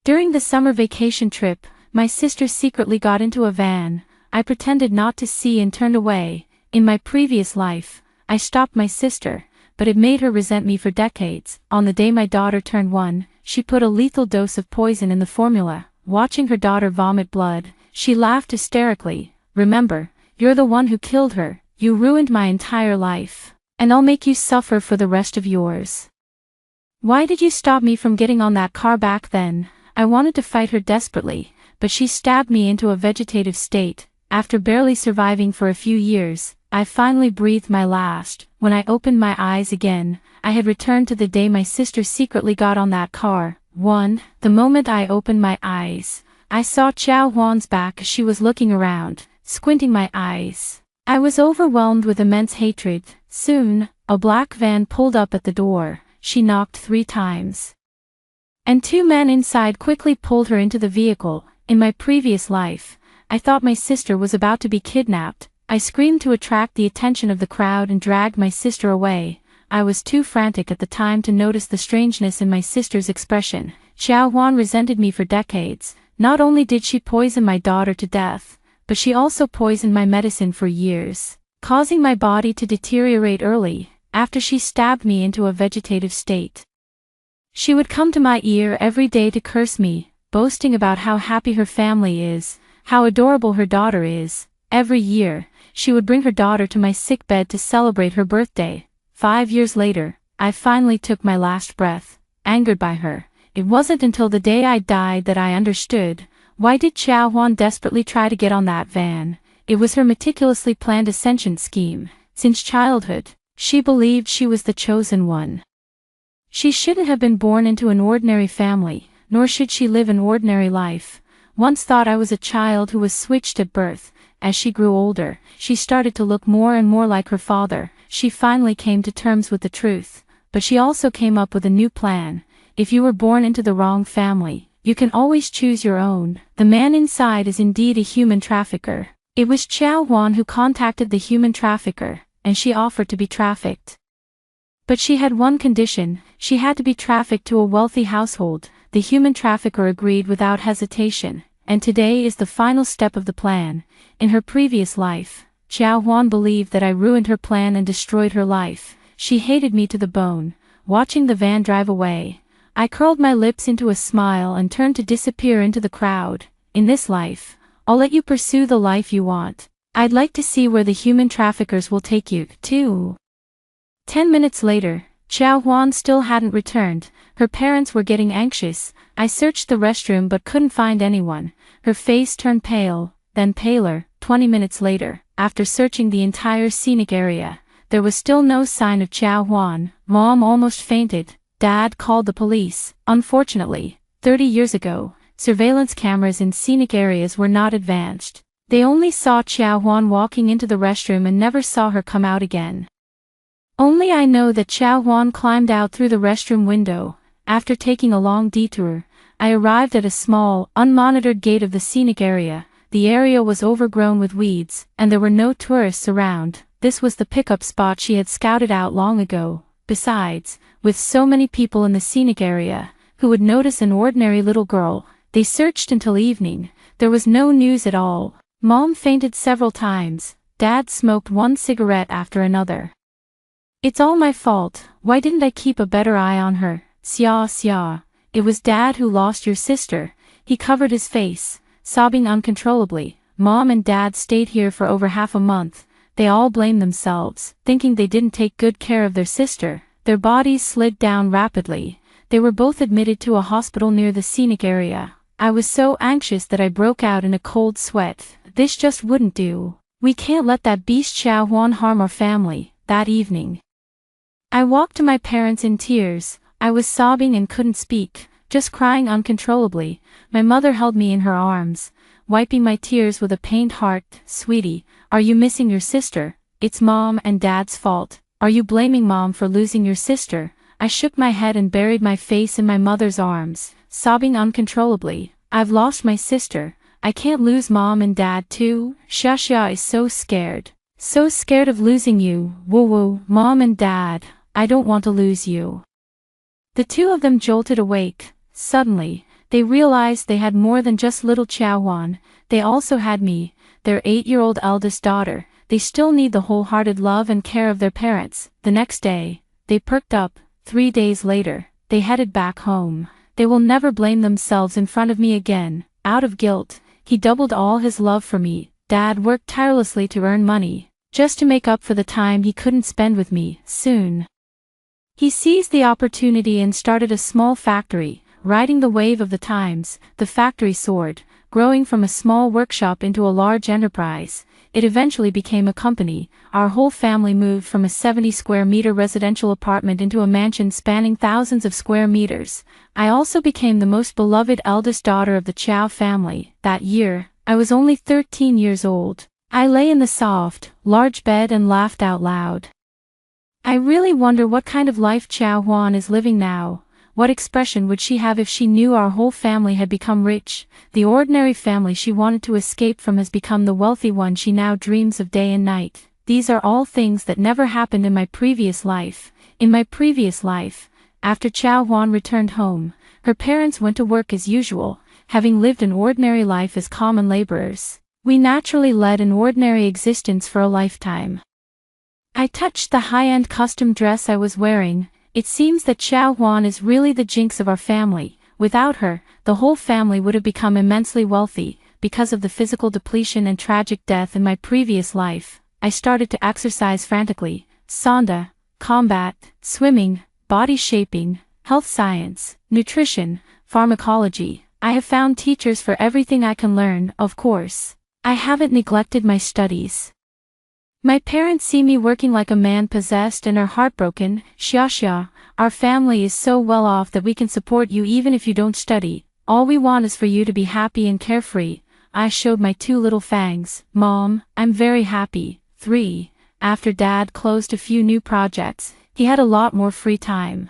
During the summer vacation trip, my sister secretly got into a van. I pretended not to see and turned away. In my previous life, I stopped my sister, but it made her resent me for decades. On the day my daughter turned 1, she put a lethal dose of poison in the formula. Watching her daughter vomit blood, she laughed hysterically. "Remember, you're the one who killed her. You ruined my entire life, and I'll make you suffer for the rest of yours. Why did you stop me from getting on that car back then?" I wanted to fight her desperately, but she stabbed me into a vegetative state. After barely surviving for a few years, I finally breathed my last. When I opened my eyes again, I had returned to the day my sister secretly got on that car. The moment I opened my eyes, I saw Xiao Huan's back as she was looking around, squinting my eyes. I was overwhelmed with immense hatred. Soon, a black van pulled up at the door. She knocked 3 times, and 2 men inside quickly pulled her into the vehicle. In my previous life, I thought my sister was about to be kidnapped. I screamed to attract the attention of the crowd and dragged my sister away. I was too frantic at the time to notice the strangeness in my sister's expression. Xiao Huan resented me for decades. Not only did she poison my daughter to death, but she also poisoned my medicine for years, causing my body to deteriorate early. After she stabbed me into a vegetative state, she would come to my ear every day to curse me, boasting about how happy her family is, how adorable her daughter is. Every year, she would bring her daughter to my sick bed to celebrate her birthday. 5 years later, I finally took my last breath, angered by her. It wasn't until the day I died that I understood. Why did Xiao Huan desperately try to get on that van? It was her meticulously planned ascension scheme. Since childhood, she believed she was the chosen one. She shouldn't have been born into an ordinary family, nor should she live an ordinary life. Once thought I was a child who was switched at birth. As she grew older, she started to look more and more like her father. She finally came to terms with the truth, but she also came up with a new plan. If you were born into the wrong family, you can always choose your own. The man inside is indeed a human trafficker. It was Xiao Huan who contacted the human trafficker, and she offered to be trafficked. But she had one condition: she had to be trafficked to a wealthy household. The human trafficker agreed without hesitation, and today is the final step of the plan. In her previous life, Xiao Huan believed that I ruined her plan and destroyed her life. She hated me to the bone. Watching the van drive away, I curled my lips into a smile and turned to disappear into the crowd. In this life, I'll let you pursue the life you want. I'd like to see where the human traffickers will take you, too. 10 minutes later, Xiao Huan still hadn't returned. Her parents were getting anxious. I searched the restroom but couldn't find anyone. Her face turned pale, then paler. 20 minutes later, after searching the entire scenic area, there was still no sign of Xiao Huan. Mom almost fainted. Dad called the police. Unfortunately, 30 years ago, surveillance cameras in scenic areas were not advanced. They only saw Xiao Huan walking into the restroom and never saw her come out again. Only I know that Xiao Huan climbed out through the restroom window. After taking a long detour, I arrived at a small, unmonitored gate of the scenic area. The area was overgrown with weeds, and there were no tourists around. This was the pickup spot she had scouted out long ago. Besides, with so many people in the scenic area, who would notice an ordinary little girl? They searched until evening. There was no news at all. Mom fainted several times. Dad smoked one cigarette after another. It's all my fault. Why didn't I keep a better eye on her? Xia. It was Dad who lost your sister. He covered his face, sobbing uncontrollably. Mom and Dad stayed here for over half a month. They all blamed themselves, thinking they didn't take good care of their sister. Their bodies slid down rapidly. They were both admitted to a hospital near the scenic area. I was so anxious that I broke out in a cold sweat. This just wouldn't do. We can't let that beast Xiao Huan harm our family. That evening, I walked to my parents in tears. I was sobbing and couldn't speak, just crying uncontrollably. My mother held me in her arms, wiping my tears with a pained heart. "Sweetie, are you missing your sister? It's Mom and Dad's fault. Are you blaming Mom for losing your sister?" I shook my head and buried my face in my mother's arms, sobbing uncontrollably. "I've lost my sister. I can't lose Mom and Dad too." Xia is so scared. So scared of losing you. Woo, Mom and Dad, I don't want to lose you. The two of them jolted awake. Suddenly, They realized they had more than just little Chao Huan, they also had me, their 8-year-old eldest daughter. They still need the wholehearted love and care of their parents. The next day, they perked up. 3 days later, they headed back home. They will never blame themselves in front of me again. Out of guilt, he doubled all his love for me. Dad worked tirelessly to earn money, just to make up for the time he couldn't spend with me. Soon, he seized the opportunity and started a small factory, riding the wave of the times. The factory soared, growing from a small workshop into a large enterprise. It eventually became a company. Our whole family moved from a 70-square-meter residential apartment into a mansion spanning thousands of square meters. I also became the most beloved eldest daughter of the Chao family. That year, I was only 13 years old. I lay in the soft, large bed and laughed out loud. I really wonder what kind of life Chao Huan is living now. What expression would she have if she knew our whole family had become rich? The ordinary family she wanted to escape from has become the wealthy one she now dreams of day and night. These are all things that never happened in my previous life. In my previous life, after Chao Huan returned home, her parents went to work as usual, having lived an ordinary life as common laborers. We naturally led an ordinary existence for a lifetime. I touched the high-end custom dress I was wearing. It seems that Chao Huan is really the jinx of our family. Without her, the whole family would have become immensely wealthy. Because of the physical depletion and tragic death in my previous life, I started to exercise frantically. Sanda, combat, swimming, body shaping, health science, nutrition, pharmacology. I have found teachers for everything I can learn. Of course, I haven't neglected my studies. My parents see me working like a man possessed and are heartbroken. Xia, our family is so well off that we can support you even if you don't study. All we want is for you to be happy and carefree. I showed my 2 little fangs. Mom, I'm very happy. 3. After Dad closed a few new projects, he had a lot more free time.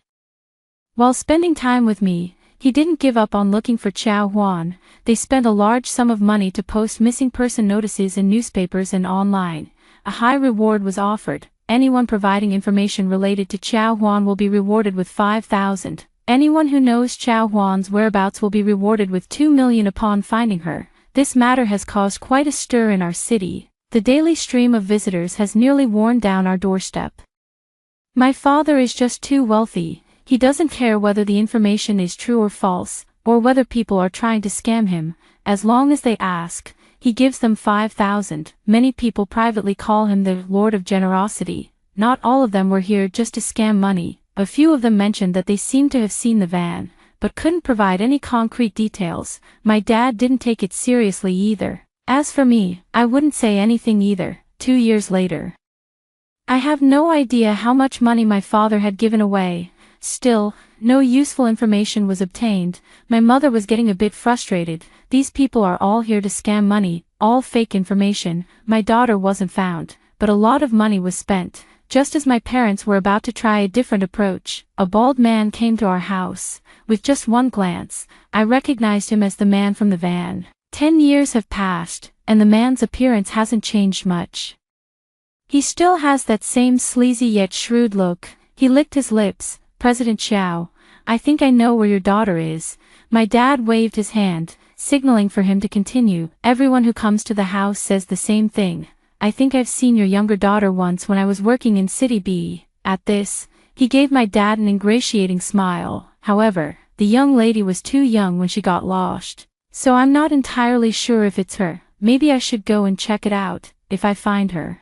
While spending time with me, he didn't give up on looking for Chao Huan. They spent a large sum of money to post missing person notices in newspapers and online. A high reward was offered. Anyone providing information related to Chao Huan will be rewarded with 5,000. Anyone who knows Chao Huan's whereabouts will be rewarded with 2 million upon finding her. This matter has caused quite a stir in our city. The daily stream of visitors has nearly worn down our doorstep. My father is just too wealthy. He doesn't care whether the information is true or false, or whether people are trying to scam him. As long as they ask, he gives them 5,000. Many people privately call him the Lord of Generosity. Not all of them were here just to scam money. A few of them mentioned that they seemed to have seen the van, but couldn't provide any concrete details. My dad didn't take it seriously either. As for me, I wouldn't say anything either. 2 years later, I have no idea how much money my father had given away. Still, no useful information was obtained. My mother was getting a bit frustrated. These people are all here to scam money, all fake information. My daughter wasn't found, but a lot of money was spent. Just as my parents were about to try a different approach, a bald man came to our house. With just one glance, I recognized him as the man from the van. 10 years have passed, and the man's appearance hasn't changed much. He still has that same sleazy yet shrewd look. He licked his lips. President Chao, I think I know where your daughter is. My dad waved his hand, signaling for him to continue. Everyone who comes to the house says the same thing. I think I've seen your younger daughter once when I was working in City B. At this, he gave my dad an ingratiating smile. However, the young lady was too young when she got lost, so I'm not entirely sure if it's her. Maybe I should go and check it out. If I find her,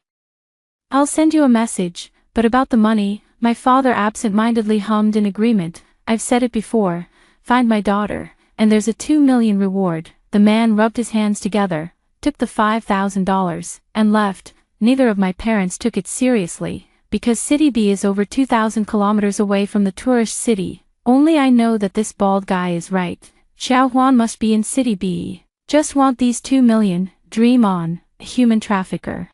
I'll send you a message. But about the money, my father absent-mindedly hummed in agreement. I've said it before. Find my daughter, and there's a 2 million reward. The man rubbed his hands together, took the $5,000, and left. Neither of my parents took it seriously, because City B is over 2,000 kilometers away from the tourist city. Only I know that this bald guy is right. Chao Huan must be in City B. Just want these 2 million. Dream on, a human trafficker.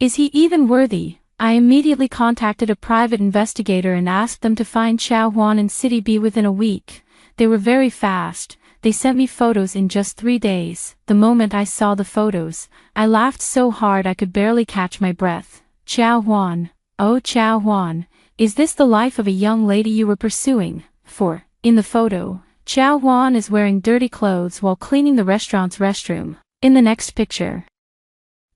Is he even worthy? I immediately contacted a private investigator and asked them to find Chao Huan in City B within a week. They were very fast. They sent me photos in just 3 days. The moment I saw the photos, I laughed so hard I could barely catch my breath. Chao Huan, oh Chao Huan, is this the life of a young lady you were pursuing? For, in the photo, Chow Huan is wearing dirty clothes while cleaning the restaurant's restroom. In the next picture,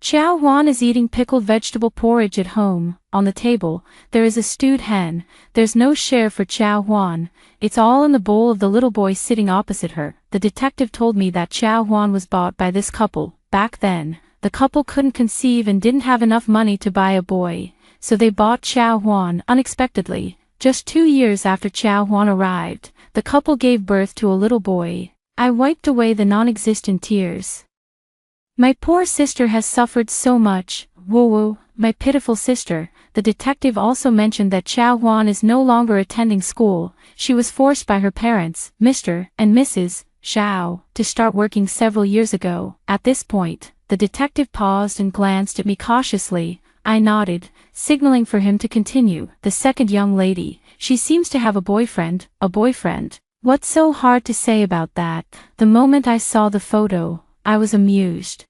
Chow Huan is eating pickled vegetable porridge at home. On the table, there is a stewed hen. There's no share for Chow Huan. It's all in the bowl of the little boy sitting opposite her. The detective told me that Chow Huan was bought by this couple. Back then, the couple couldn't conceive and didn't have enough money to buy a boy, so they bought Chow Huan unexpectedly. Just 2 years after Chow Huan arrived, the couple gave birth to a little boy. I wiped away the non-existent tears. My poor sister has suffered so much. Woo, my pitiful sister. The detective also mentioned that Chow Huan is no longer attending school. She was forced by her parents, Mr. and Mrs. Xiao, to start working several years ago. At this point, the detective paused and glanced at me cautiously. I nodded, signaling for him to continue. The second young lady, she seems to have a boyfriend. A boyfriend? What's so hard to say about that? The moment I saw the photo, I was amused.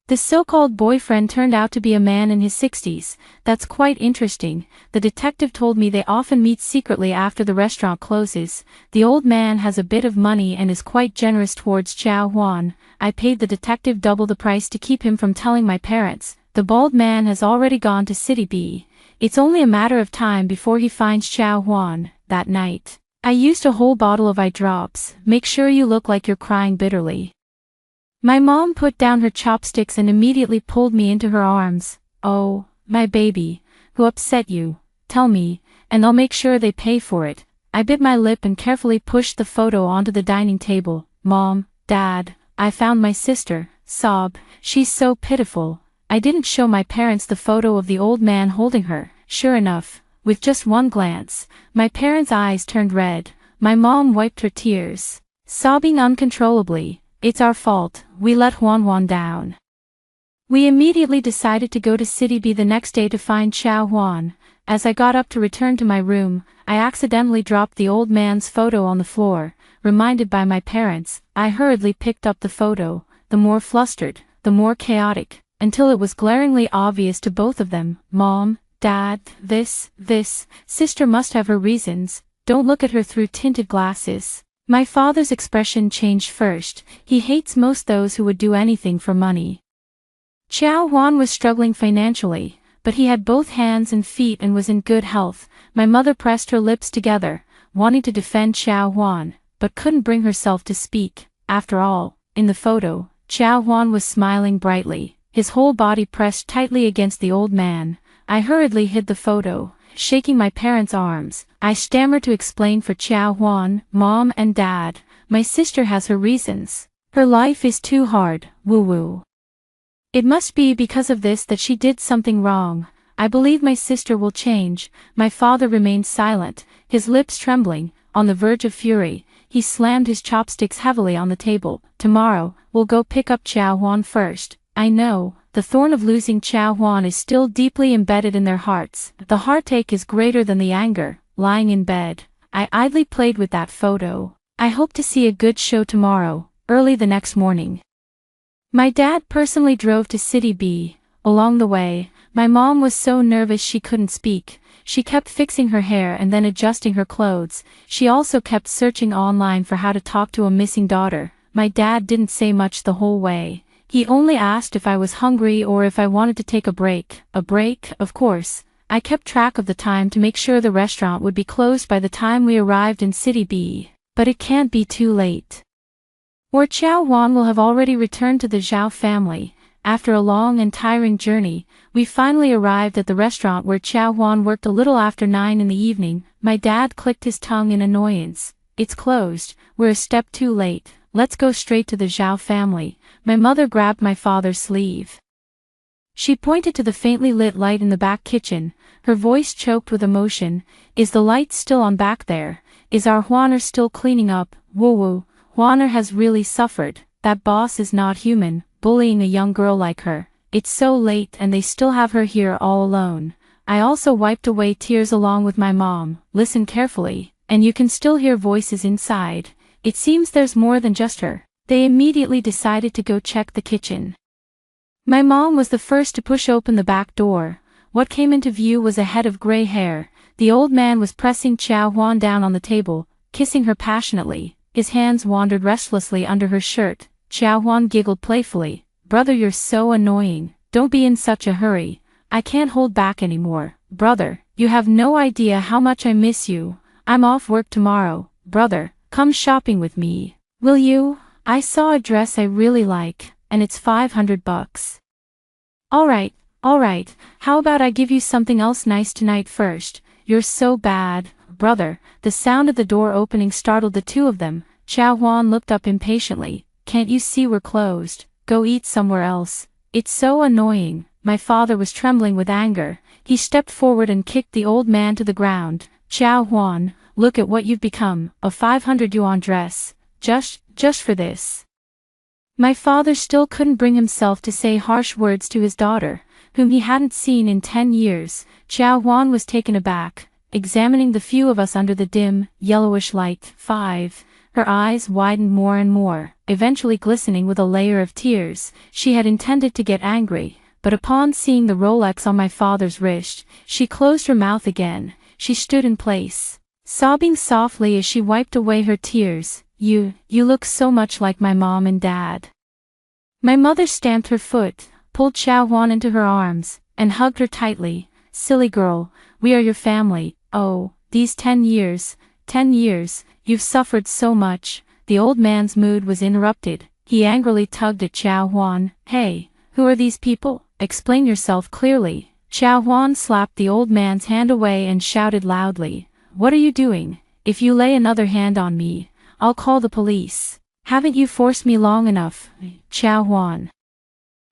The so-called boyfriend turned out to be a man in his 60s. That's quite interesting. The detective told me they often meet secretly after the restaurant closes. The old man has a bit of money and is quite generous towards Chow Huan. I paid the detective double the price to keep him from telling my parents. The bald man has already gone to City B. It's only a matter of time before he finds Chow Huan. That night, I used a whole bottle of eye drops. Make sure you look like you're crying bitterly. My mom put down her chopsticks and immediately pulled me into her arms. Oh, my baby, who upset you? Tell me, and I'll make sure they pay for it. I bit my lip and carefully pushed the photo onto the dining table. Mom, Dad, I found my sister. Sob, she's so pitiful. I didn't show my parents the photo of the old man holding her. Sure enough, with just one glance, my parents' eyes turned red. My mom wiped her tears, sobbing uncontrollably. It's our fault, we let Huan down. We immediately decided to go to City B the next day to find Chow Huan. As I got up to return to my room, I accidentally dropped the old man's photo on the floor. Reminded by my parents, I hurriedly picked up the photo, the more flustered, the more chaotic, until it was glaringly obvious to both of them. Mom, Dad, this sister must have her reasons. Don't look at her through tinted glasses. My father's expression changed first. He hates most those who would do anything for money. Chow Huan was struggling financially, but he had both hands and feet and was in good health. My mother pressed her lips together, wanting to defend Chow Huan, but couldn't bring herself to speak. After all, in the photo, Chow Huan was smiling brightly, his whole body pressed tightly against the old man. I hurriedly hid the photo. Shaking my parents' arms, I stammered to explain for Chow Huan, Mom and Dad, my sister has her reasons. Her life is too hard, woo. It must be because of this that she did something wrong. I believe my sister will change. My father remained silent, his lips trembling, on the verge of fury. He slammed his chopsticks heavily on the table. Tomorrow, we'll go pick up Chow Huan first. I know. The thorn of losing Chow Huan is still deeply embedded in their hearts. The heartache is greater than the anger. Lying in bed, I idly played with that photo. I hope to see a good show tomorrow. Early the next morning, my dad personally drove to City B. Along the way, my mom was so nervous she couldn't speak. She kept fixing her hair and then adjusting her clothes. She also kept searching online for how to talk to a missing daughter. My dad didn't say much the whole way. He only asked if I was hungry or if I wanted to take a break. A break, of course. I kept track of the time to make sure the restaurant would be closed by the time we arrived in City B. But it can't be too late, or Chow Huan will have already returned to the Zhao family. After a long and tiring journey, we finally arrived at the restaurant where Chow Huan worked a little after 9 in the evening. My dad clicked his tongue in annoyance. It's closed, we're a step too late. Let's go straight to the Zhao family. My mother grabbed my father's sleeve. She pointed to the faintly lit light in the back kitchen, her voice choked with emotion. Is the light still on back there? Is our Huaner still cleaning up? Woo. Huaner has really suffered. That boss is not human, bullying a young girl like her. It's so late and they still have her here all alone. I also wiped away tears along with my mom. Listen carefully, and you can still hear voices inside. It seems there's more than just her. They immediately decided to go check the kitchen. My mom was the first to push open the back door. What came into view was a head of gray hair. The old man was pressing Chow Huan down on the table, kissing her passionately. His hands wandered restlessly under her shirt. Xiao Huan giggled playfully. Brother, you're so annoying. Don't be in such a hurry. I can't hold back anymore. Brother, you have no idea how much I miss you. I'm off work tomorrow. Brother, come shopping with me. Will you? I saw a dress I really like, and it's $500. Alright, how about I give you something else nice tonight first? You're so bad. Brother, the sound of the door opening startled the two of them. Xiao Huan looked up impatiently. Can't you see we're closed? Go eat somewhere else. It's so annoying. My father was trembling with anger. He stepped forward and kicked the old man to the ground. Xiao Huan, look at what you've become, a 500 yuan dress. Just for this. My father still couldn't bring himself to say harsh words to his daughter, whom he hadn't seen in 10 years. Xiao Huan was taken aback, examining the few of us under the dim, yellowish light. Her eyes widened more and more, eventually glistening with a layer of tears. She had intended to get angry, but upon seeing the Rolex on my father's wrist, she closed her mouth again. She stood in place, sobbing softly as she wiped away her tears. You look so much like my mom and dad. My mother stamped her foot, pulled Xiao Huan into her arms, and hugged her tightly. Silly girl, we are your family. Oh, these 10 years, you've suffered so much. The old man's mood was interrupted. He angrily tugged at Xiao Huan. Hey, who are these people? Explain yourself clearly. Xiao Huan slapped the old man's hand away and shouted loudly. What are you doing? If you lay another hand on me, I'll call the police. Haven't you forced me long enough? Xiao Huan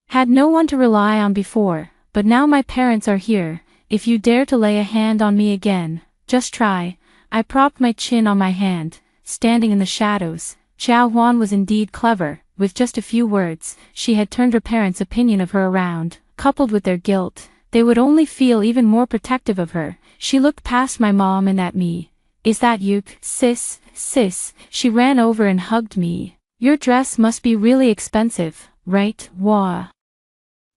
had no one to rely on before, but now my parents are here. If you dare to lay a hand on me again, just try. I propped my chin on my hand, standing in the shadows. Xiao Huan was indeed clever. With just a few words, she had turned her parents' opinion of her around. Coupled with their guilt, they would only feel even more protective of her. She looked past my mom and at me. Is that you, sis? She ran over and hugged me. Your dress must be really expensive, right? Wah.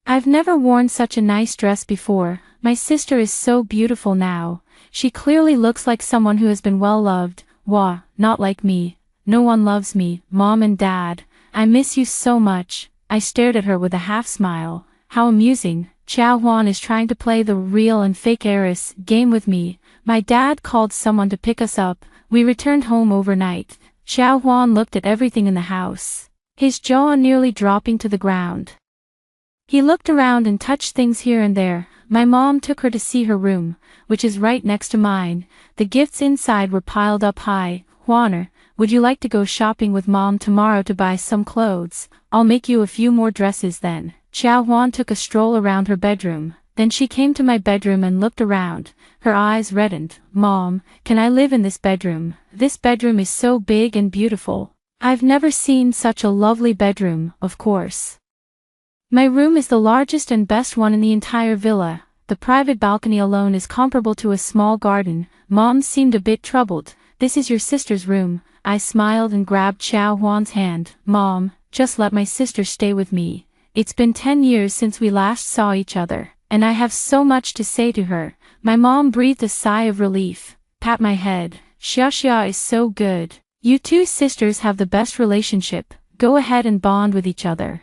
I've never worn such a nice dress before. My sister is so beautiful now. She clearly looks like someone who has been well loved. Wah, not like me. No one loves me. Mom and Dad, I miss you so much. I stared at her with a half smile. How amusing. Xiao Huan is trying to play the real and fake heiress game with me. My dad called someone to pick us up. We returned home overnight. Xiao Huan looked at everything in the house, his jaw nearly dropping to the ground. He looked around and touched things here and there. My mom took her to see her room, which is right next to mine. The gifts inside were piled up high. Huaner, would you like to go shopping with Mom tomorrow to buy some clothes? I'll make you a few more dresses then. Xiao Huan took a stroll around her bedroom. Then she came to my bedroom and looked around. Her eyes reddened. Mom, can I live in this bedroom? This bedroom is so big and beautiful. I've never seen such a lovely bedroom, of course. My room is the largest and best one in the entire villa. The private balcony alone is comparable to a small garden. Mom seemed a bit troubled. This is your sister's room. I smiled and grabbed Xiao Huan's hand. Mom, just let my sister stay with me. It's been 10 years since we last saw each other, and I have so much to say to her. My mom breathed a sigh of relief. Pat my head. Xia is so good. You two sisters have the best relationship. Go ahead and bond with each other.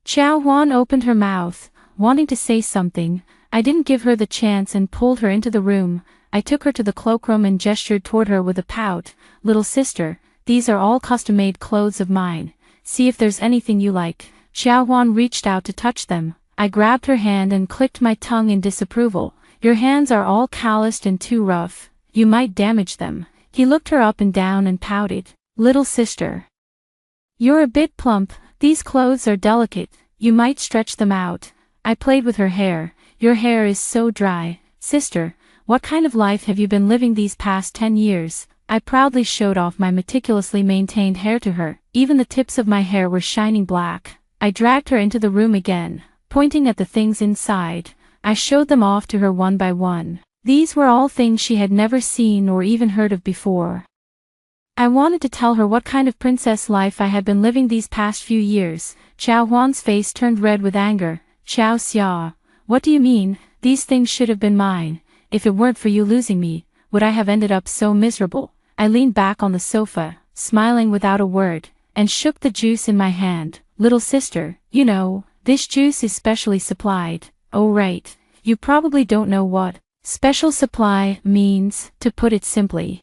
Xiao Huan opened her mouth, wanting to say something. I didn't give her the chance and pulled her into the room. I took her to the cloakroom and gestured toward her with a pout. Little sister, these are all custom-made clothes of mine. See if there's anything you like. Xiao Huan reached out to touch them. I grabbed her hand and clicked my tongue in disapproval. Your hands are all calloused and too rough. You might damage them. He looked her up and down and pouted. Little sister, you're a bit plump. These clothes are delicate. You might stretch them out. I played with her hair. Your hair is so dry. Sister, what kind of life have you been living these past 10 years? I proudly showed off my meticulously maintained hair to her. Even the tips of my hair were shining black. I dragged her into the room again, pointing at the things inside. I showed them off to her one by one. These were all things she had never seen or even heard of before. I wanted to tell her what kind of princess life I had been living these past few years. Xiao Huan's face turned red with anger. Xiao Xia, what do you mean? These things should have been mine. If it weren't for you losing me, would I have ended up so miserable? I leaned back on the sofa. smiling without a word, and shook the juice in my hand. Little sister, you know, this juice is specially supplied. Oh right, you probably don't know what special supply means, to put it simply.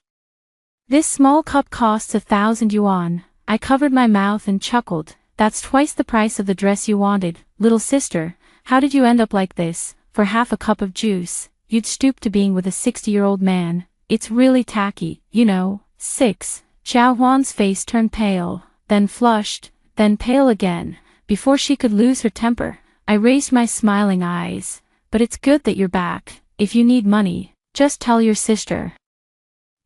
This small cup costs 1,000 yuan. I covered my mouth and chuckled. That's twice the price of the dress you wanted. Little sister, how did you end up like this? For half a cup of juice, you'd stoop to being with a 60-year-old man. It's really tacky, you know. 6. Xiao Huan's face turned pale, then flushed, then pale again. Before she could lose her temper, I raised my smiling eyes. But it's good that you're back. If you need money, just tell your sister.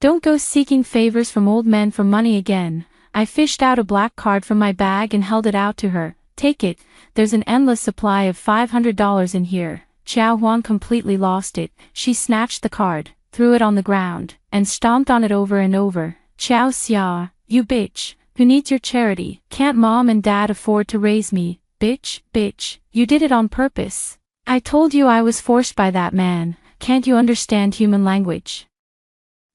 Don't go seeking favors from old men for money again. I fished out a black card from my bag and held it out to her. Take it, there's an endless supply of $500 in here. Xiao Huan completely lost it. She snatched the card, threw it on the ground, and stomped on it over and over. Xiao Xia, you bitch, who needs your charity? Can't mom and dad afford to raise me? Bitch, you did it on purpose. I told you I was forced by that man. Can't you understand human language?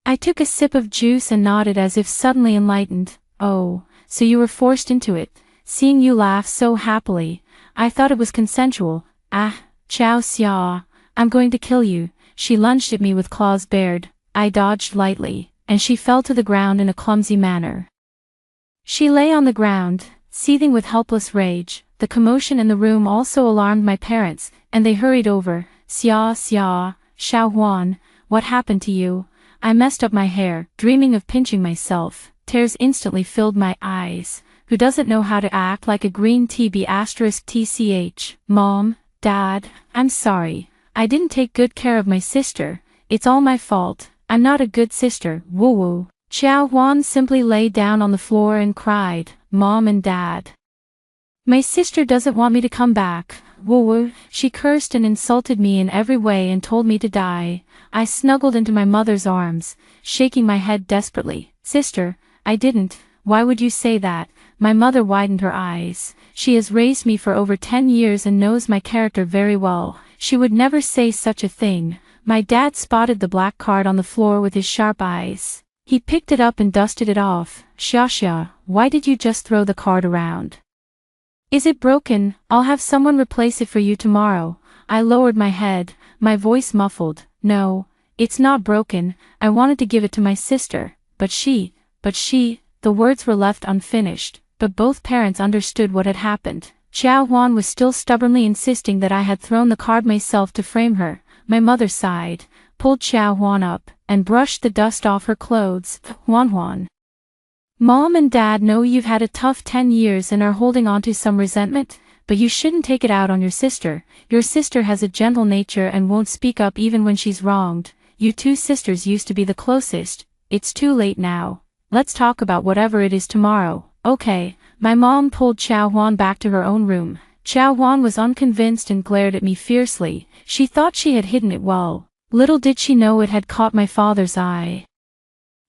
I took a sip of juice and nodded as if suddenly enlightened. Oh, so you were forced into it. Seeing you laugh so happily, I thought it was consensual. Ah, Xiao Xia, I'm going to kill you. She lunged at me with claws bared. I dodged lightly, and she fell to the ground in a clumsy manner. She lay on the ground, seething with helpless rage. The commotion in the room also alarmed my parents, and they hurried over. Xia, Xiao Huan, what happened to you? I messed up my hair, dreaming of pinching myself. Tears instantly filled my eyes. Who doesn't know how to act like a green TB*TCH? Mom, Dad, I'm sorry. I didn't take good care of my sister. It's all my fault. I'm not a good sister. Woo. Xiao Huan simply lay down on the floor and cried, Mom and Dad. My sister doesn't want me to come back. Woo. She cursed and insulted me in every way and told me to die. I snuggled into my mother's arms, shaking my head desperately. Sister, I didn't. Why would you say that? My mother widened her eyes. She has raised me for over 10 years and knows my character very well. She would never say such a thing. My dad spotted the black card on the floor with his sharp eyes. He picked it up and dusted it off. Xia, why did you just throw the card around? Is it broken? I'll have someone replace it for you tomorrow. I lowered my head, my voice muffled. No, it's not broken. I wanted to give it to my sister, but she, the words were left unfinished, but both parents understood what had happened. Xiao Huan was still stubbornly insisting that I had thrown the card myself to frame her. My mother sighed, pulled Xiao Huan up, and brushed the dust off her clothes. Huan. Mom and Dad know you've had a tough 10 years and are holding on to some resentment, but you shouldn't take it out on your sister. Your sister has a gentle nature and won't speak up even when she's wronged. You two sisters used to be the closest. It's too late now. Let's talk about whatever it is tomorrow. Okay. My mom pulled Xiao Huan back to her own room. Xiao Huan was unconvinced and glared at me fiercely. She thought she had hidden it well. Little did she know it had caught my father's eye.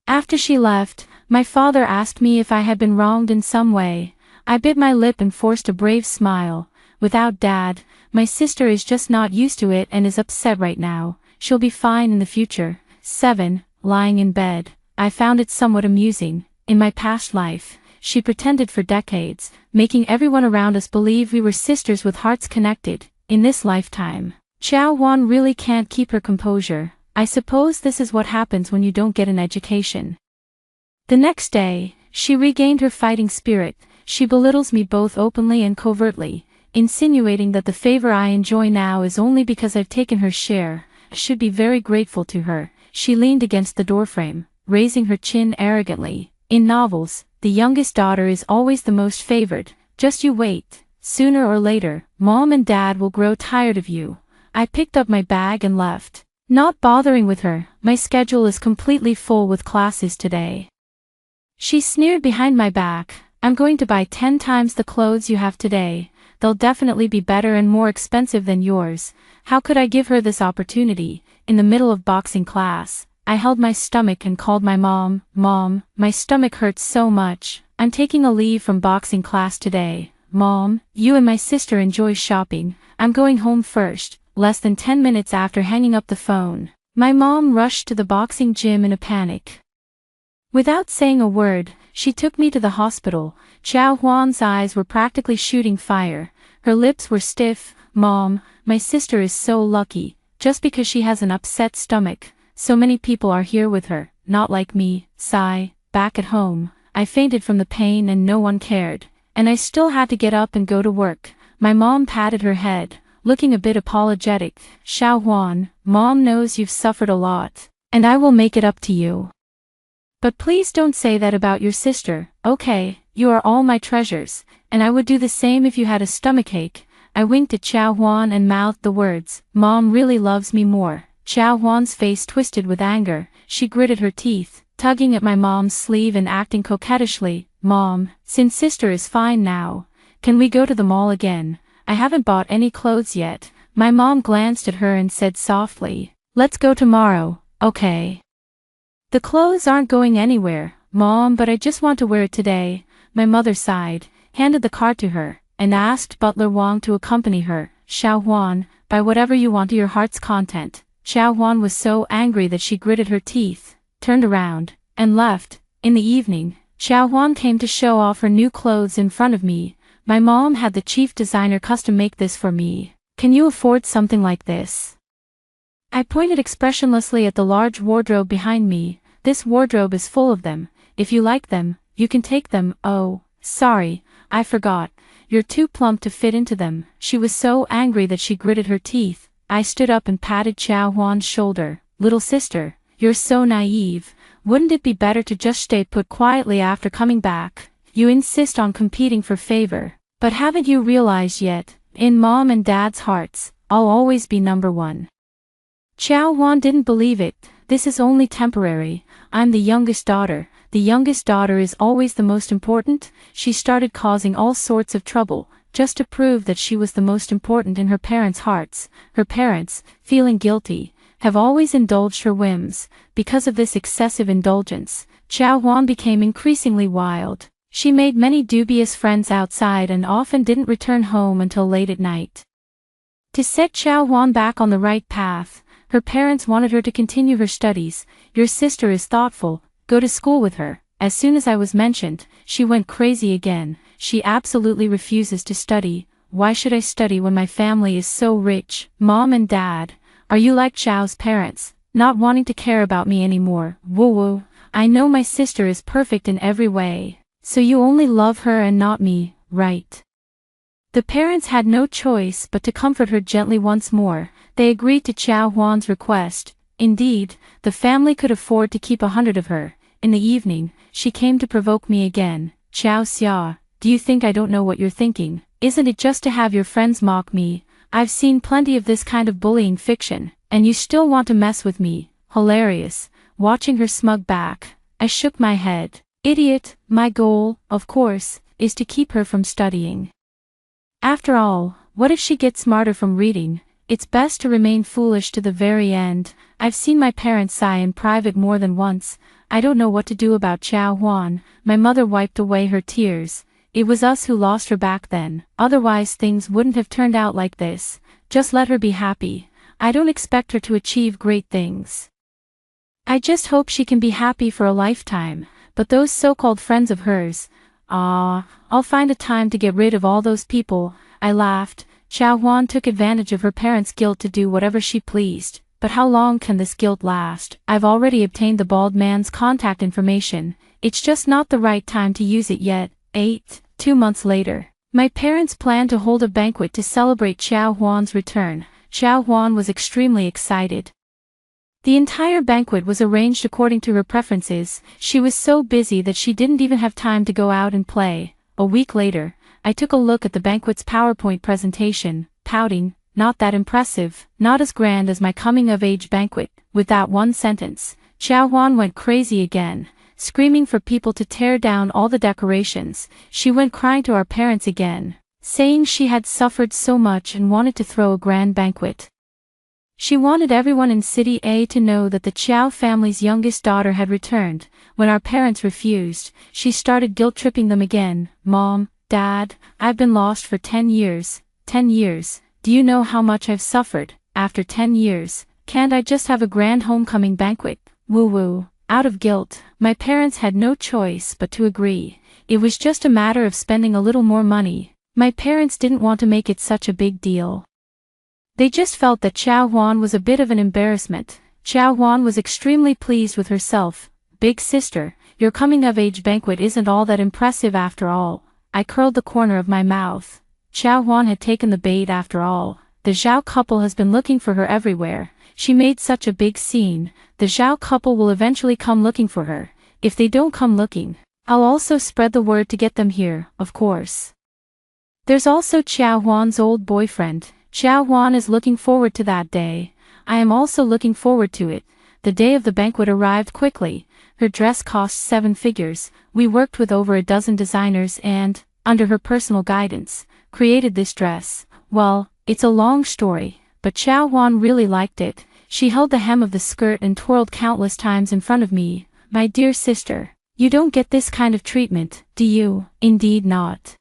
After she left, my father asked me if I had been wronged in some way. I bit my lip and forced a brave smile. Without Dad, my sister is just not used to it and is upset right now. She'll be fine in the future. 7. Lying in bed. I found it somewhat amusing. In my past life, she pretended for decades, making everyone around us believe we were sisters with hearts connected. In this lifetime, Xiao Huan really can't keep her composure. I suppose this is what happens when you don't get an education. The next day, she regained her fighting spirit. She belittles me both openly and covertly, insinuating that the favor I enjoy now is only because I've taken her share. I should be very grateful to her. She leaned against the doorframe, raising her chin arrogantly. In novels, the youngest daughter is always the most favored. Just you wait. Sooner or later, Mom and Dad will grow tired of you. I picked up my bag and left, not bothering with her. My schedule is completely full with classes today. She sneered behind my back. I'm going to buy 10 times the clothes you have today. They'll definitely be better and more expensive than yours. How could I give her this opportunity? In the middle of boxing class, I held my stomach and called my mom. Mom, my stomach hurts so much. I'm taking a leave from boxing class today. Mom, you and my sister enjoy shopping. I'm going home first. Less than 10 minutes after hanging up the phone, my mom rushed to the boxing gym in a panic. Without saying a word, She took me to the hospital. Chow Huan's eyes were practically shooting fire. Her lips were stiff. Mom, my sister is so lucky. Just because she has an upset stomach, so many people are here with her, not like me. Sigh. Back at home, I fainted from the pain and no one cared. And I still had to get up and go to work. My mom patted her head, looking a bit apologetic. Xiao Huan, Mom knows you've suffered a lot, and I will make it up to you. But please don't say that about your sister, okay? You are all my treasures, and I would do the same if you had a stomachache. I winked at Xiao Huan and mouthed the words, Mom really loves me more. Xiao Huan's face twisted with anger. She gritted her teeth, tugging at my mom's sleeve and acting coquettishly. Mom, since sister is fine now, can we go to the mall again? I haven't bought any clothes yet. My mom glanced at her and said softly, let's go tomorrow, okay? The clothes aren't going anywhere, Mom, but I just want to wear it today. My mother sighed, handed the card to her, and asked Butler Wang to accompany her. Xiao Huan, buy whatever you want to your heart's content. Xiao Huan was so angry that she gritted her teeth, turned around, and left. In the evening, Xiao Huan came to show off her new clothes in front of me. My mom had the chief designer custom make this for me. Can you afford something like this? I pointed expressionlessly at the large wardrobe behind me. This wardrobe is full of them. If you like them, you can take them. Oh, sorry, I forgot. You're too plump to fit into them. She was so angry that she gritted her teeth. I stood up and patted Xiao Huan's shoulder. Little sister, you're so naive. Wouldn't it be better to just stay put quietly after coming back? You insist on competing for favor. But haven't you realized yet, in Mom and Dad's hearts, I'll always be number one. Xiao Huan didn't believe it. This is only temporary. I'm the youngest daughter. The youngest daughter is always the most important. She started causing all sorts of trouble, just to prove that she was the most important in her parents' hearts. Her parents, feeling guilty, have always indulged her whims. Because of this excessive indulgence, Xiao Huan became increasingly wild. She made many dubious friends outside and often didn't return home until late at night. To set Xiao Huan back on the right path, her parents wanted her to continue her studies. Your sister is thoughtful, go to school with her. As soon as I was mentioned, she went crazy again. She absolutely refuses to study. Why should I study when my family is so rich? Mom and Dad, are you like Xiao's parents, not wanting to care about me anymore? Woo-woo, I know my sister is perfect in every way, so you only love her and not me, right? The parents had no choice but to comfort her gently once more. They agreed to Xiao Huan's request. Indeed, the family could afford to keep 100 of her. In the evening, she came to provoke me again. Xiao Xia, do you think I don't know what you're thinking? Isn't it just to have your friends mock me? I've seen plenty of this kind of bullying fiction, and you still want to mess with me. Hilarious. Watching her smug back, I shook my head. Idiot, my goal, of course, is to keep her from studying. After all, what if she gets smarter from reading? It's best to remain foolish to the very end. I've seen my parents sigh in private more than once. I don't know what to do about Xiao Huan. My mother wiped away her tears. It was us who lost her back then. Otherwise things wouldn't have turned out like this. Just let her be happy. I don't expect her to achieve great things. I just hope she can be happy for a lifetime. But those so-called friends of hers, I'll find a time to get rid of all those people. I laughed. Xiao Huan took advantage of her parents' guilt to do whatever she pleased. But how long can this guilt last? I've already obtained the bald man's contact information. It's just not the right time to use it yet. 2 months later, my parents planned to hold a banquet to celebrate Xiao Huan's return. Xiao Huan was extremely excited. The entire banquet was arranged according to her preferences. She was so busy that she didn't even have time to go out and play. A week later, I took a look at the banquet's PowerPoint presentation, pouting. Not that impressive, not as grand as my coming-of-age banquet. With that one sentence, Xiao Huan went crazy again, screaming for people to tear down all the decorations. She went crying to our parents again, saying she had suffered so much and wanted to throw a grand banquet. She wanted everyone in City A to know that the Qiao family's youngest daughter had returned. When our parents refused, she started guilt-tripping them again. Mom, Dad, I've been lost for 10 years. 10 years. Do you know how much I've suffered? After 10 years, can't I just have a grand homecoming banquet? Woo-woo. Out of guilt, My parents had no choice but to agree. It was just a matter of spending a little more money. My parents didn't want to make it such a big deal. They just felt that Xiao Huan was a bit of an embarrassment. Xiao Huan was extremely pleased with herself. Big sister, your coming-of-age banquet isn't all that impressive after all. I curled the corner of my mouth. Xiao Huan had taken the bait after all. The Zhao couple has been looking for her everywhere. She made such a big scene. The Zhao couple will eventually come looking for her. If they don't come looking, I'll also spread the word to get them here, of course. There's also Xiao Huan's old boyfriend. Xiao Huan is looking forward to that day. I am also looking forward to it. The day of the banquet arrived quickly. Her dress cost 7 figures. We worked with over a dozen designers and, under her personal guidance, created this dress. Well, it's a long story, but Xiao Huan really liked it. She held the hem of the skirt and twirled countless times in front of me. My dear sister, you don't get this kind of treatment, do you? Indeed not.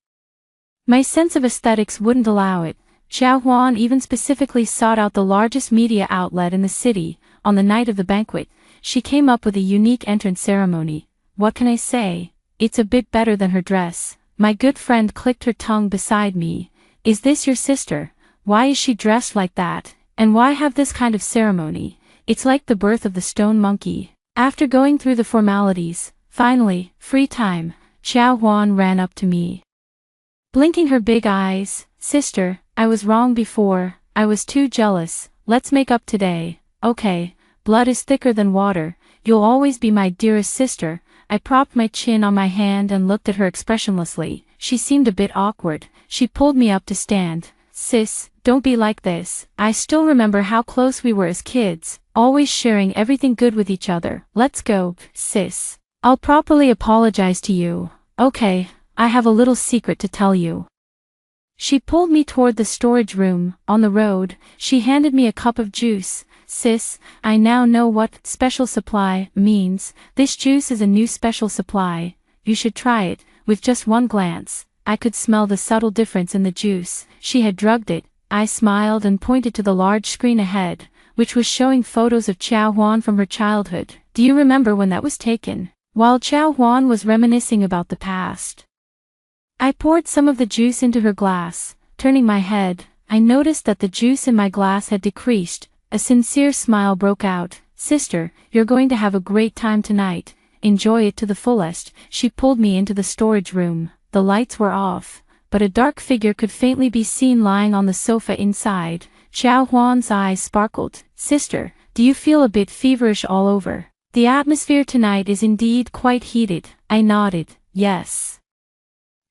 My sense of aesthetics wouldn't allow it. Xiao Huan even specifically sought out the largest media outlet in the city. On the night of the banquet, she came up with a unique entrance ceremony. What can I say? It's a bit better than her dress. My good friend clicked her tongue beside me. Is this your sister? Why is she dressed like that? And why have this kind of ceremony? It's like the birth of the stone monkey. After going through the formalities, finally, free time, Xiao Huan ran up to me. Blinking her big eyes, sister, I was wrong before, I was too jealous, let's make up today. Okay, blood is thicker than water, you'll always be my dearest sister. I propped my chin on my hand and looked at her expressionlessly. She seemed a bit awkward. She pulled me up to stand. Sis, don't be like this. I still remember how close we were as kids, always sharing everything good with each other. Let's go, sis. I'll properly apologize to you. Okay, I have a little secret to tell you. She pulled me toward the storage room. On the road, she handed me a cup of juice. Sis, I now know what special supply means. This juice is a new special supply. You should try it. With just one glance, I could smell the subtle difference in the juice. She had drugged it. I smiled and pointed to the large screen ahead, which was showing photos of Xiao Huan from her childhood. Do you remember when that was taken? While Xiao Huan was reminiscing about the past, I poured some of the juice into her glass. Turning my head, I noticed that the juice in my glass had decreased. A sincere smile broke out. Sister, you're going to have a great time tonight. Enjoy it to the fullest. She pulled me into the storage room. The lights were off, but a dark figure could faintly be seen lying on the sofa inside. Xiao Huan's eyes sparkled. Sister, do you feel a bit feverish all over? The atmosphere tonight is indeed quite heated. I nodded. Yes.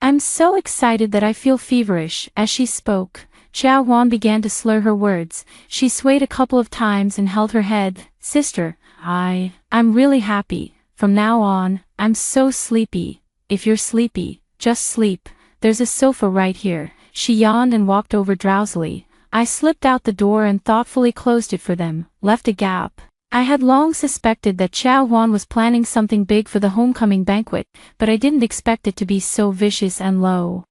I'm so excited that I feel feverish. As she spoke, Xiao Huan began to slur her words. She swayed a couple of times and held her head. Sister, I'm really happy. From now on, I'm so sleepy. If you're sleepy, just sleep. There's a sofa right here. She yawned and walked over drowsily. I slipped out the door and thoughtfully closed it for them, left a gap. I had long suspected that Xiao Huan was planning something big for the homecoming banquet, but I didn't expect it to be so vicious and low.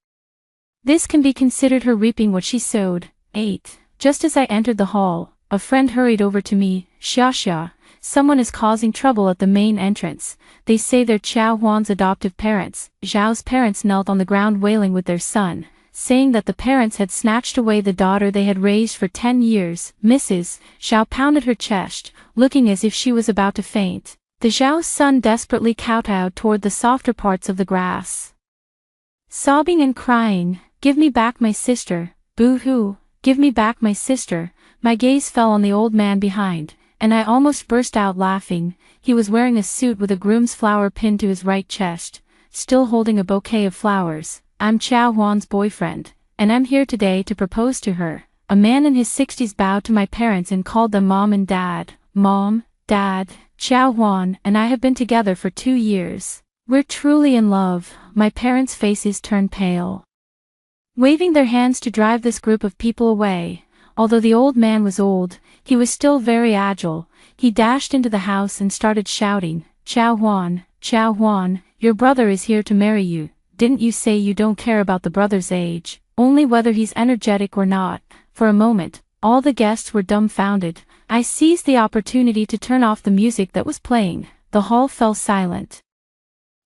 This can be considered her reaping what she sowed. 8. Just as I entered the hall, a friend hurried over to me. Xia, someone is causing trouble at the main entrance. They say they're Xiao Huan's adoptive parents. Zhao's parents knelt on the ground wailing with their son, saying that the parents had snatched away the daughter they had raised for 10 years. Mrs. Zhao pounded her chest, looking as if she was about to faint. The Zhao's son desperately kowtowed toward the softer parts of the grass, sobbing and crying, "Give me back my sister, boo-hoo, give me back my sister." My gaze fell on the old man behind, and I almost burst out laughing. He was wearing a suit with a groom's flower pinned to his right chest, still holding a bouquet of flowers. I'm Xiao Huan's boyfriend, and I'm here today to propose to her. A man in his 60s bowed to my parents and called them Mom and Dad. Mom, Dad, Xiao Huan and I have been together for 2 years. We're truly in love. My parents' faces turned pale, waving their hands to drive this group of people away. Although the old man was old, he was still very agile. He dashed into the house and started shouting, Xiao Huan, your brother is here to marry you. Didn't you say you don't care about the brother's age, only whether he's energetic or not? For a moment, all the guests were dumbfounded. I seized the opportunity to turn off the music that was playing. the hall fell silent.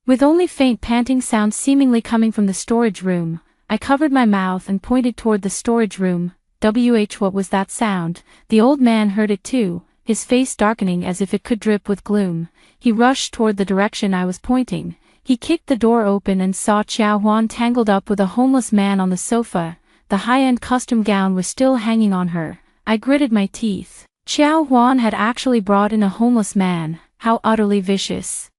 With only faint panting sounds seemingly coming from the storage room, I covered my mouth and pointed toward the storage room. What was that sound? The old man heard it too, his face darkening as if it could drip with gloom. He rushed toward the direction I was pointing. He kicked the door open and saw Xiao Huan tangled up with a homeless man on the sofa. The high-end custom gown was still hanging on her. I gritted my teeth. Xiao Huan had actually brought in a homeless man. How utterly vicious.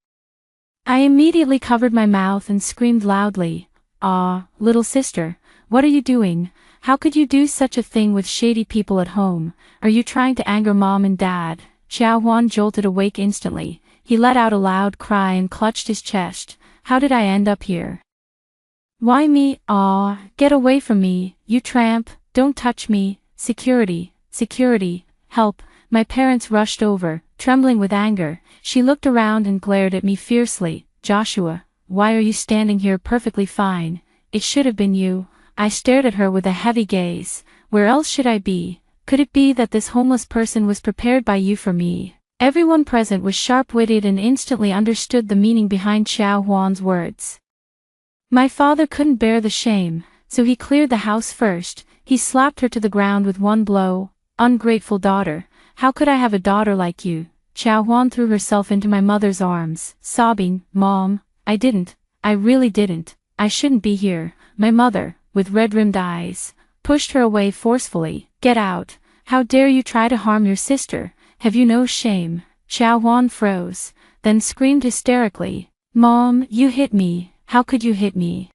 I immediately covered my mouth and screamed loudly. "Ah, little sister, what are you doing? How could you do such a thing with shady people at home? Are you trying to anger mom and dad?" Xiao Huan jolted awake instantly. He let out a loud cry and clutched his chest. "How did I end up here? Why me? Ah, get away from me, you tramp, don't touch me, security, security, help." My parents rushed over, trembling with anger. She looked around and glared at me fiercely. "Joshua, why are you standing here perfectly fine? It should have been you." I stared at her with a heavy gaze. Where else should I be? Could it be that this homeless person was prepared by you for me? Everyone present was sharp-witted and instantly understood the meaning behind Xiao Huan's words. My father couldn't bear the shame, so he cleared the house first. He slapped her to the ground with one blow. "Ungrateful daughter. How could I have a daughter like you?" Xiao Huan threw herself into my mother's arms, sobbing, "Mom, I really didn't. I shouldn't be here." My mother, with red-rimmed eyes, pushed her away forcefully. "Get out. How dare you try to harm your sister? Have you no shame?" Xiao Huan froze, then screamed hysterically. "Mom, you hit me. How could you hit me?"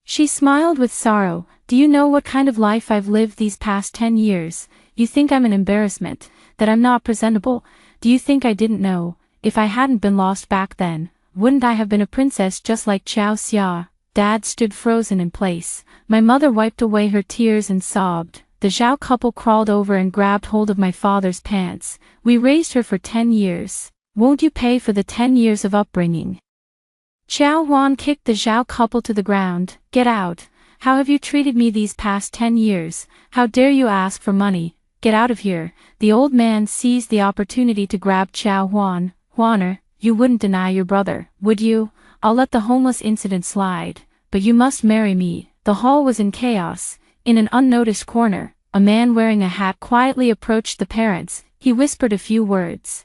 She smiled with sorrow. "Do you know what kind of life I've lived these past 10 years? You think I'm an embarrassment, that I'm not presentable? Do you think I didn't know? If I hadn't been lost back then, wouldn't I have been a princess just like Xiao Xia?" Dad stood frozen in place. My mother wiped away her tears and sobbed. The Zhao couple crawled over and grabbed hold of my father's pants. "We raised her for 10 years. Won't you pay for the 10 years of upbringing?" Xiao Huan kicked the Zhao couple to the ground. "Get out. How have you treated me these past 10 years? How dare you ask for money? Get out of here." The old man seized the opportunity to grab Xiao Huan. "Huaner, you wouldn't deny your brother, would you? I'll let the homeless incident slide, but you must marry me." The hall was in chaos. In an unnoticed corner, a man wearing a hat quietly approached the parents. He whispered a few words.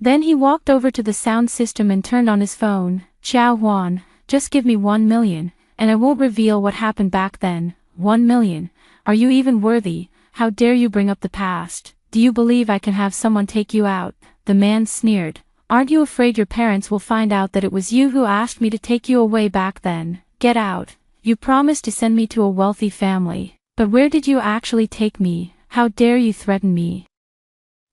Then he walked over to the sound system and turned on his phone. "Xiao Huan, just give me 1 million, and I won't reveal what happened back then." 1 million? Are you even worthy? How dare you bring up the past? Do you believe I can have someone take you out? The man sneered. "Aren't you afraid your parents will find out that it was you who asked me to take you away back then? Get out. You promised to send me to a wealthy family. But where did you actually take me? How dare you threaten me?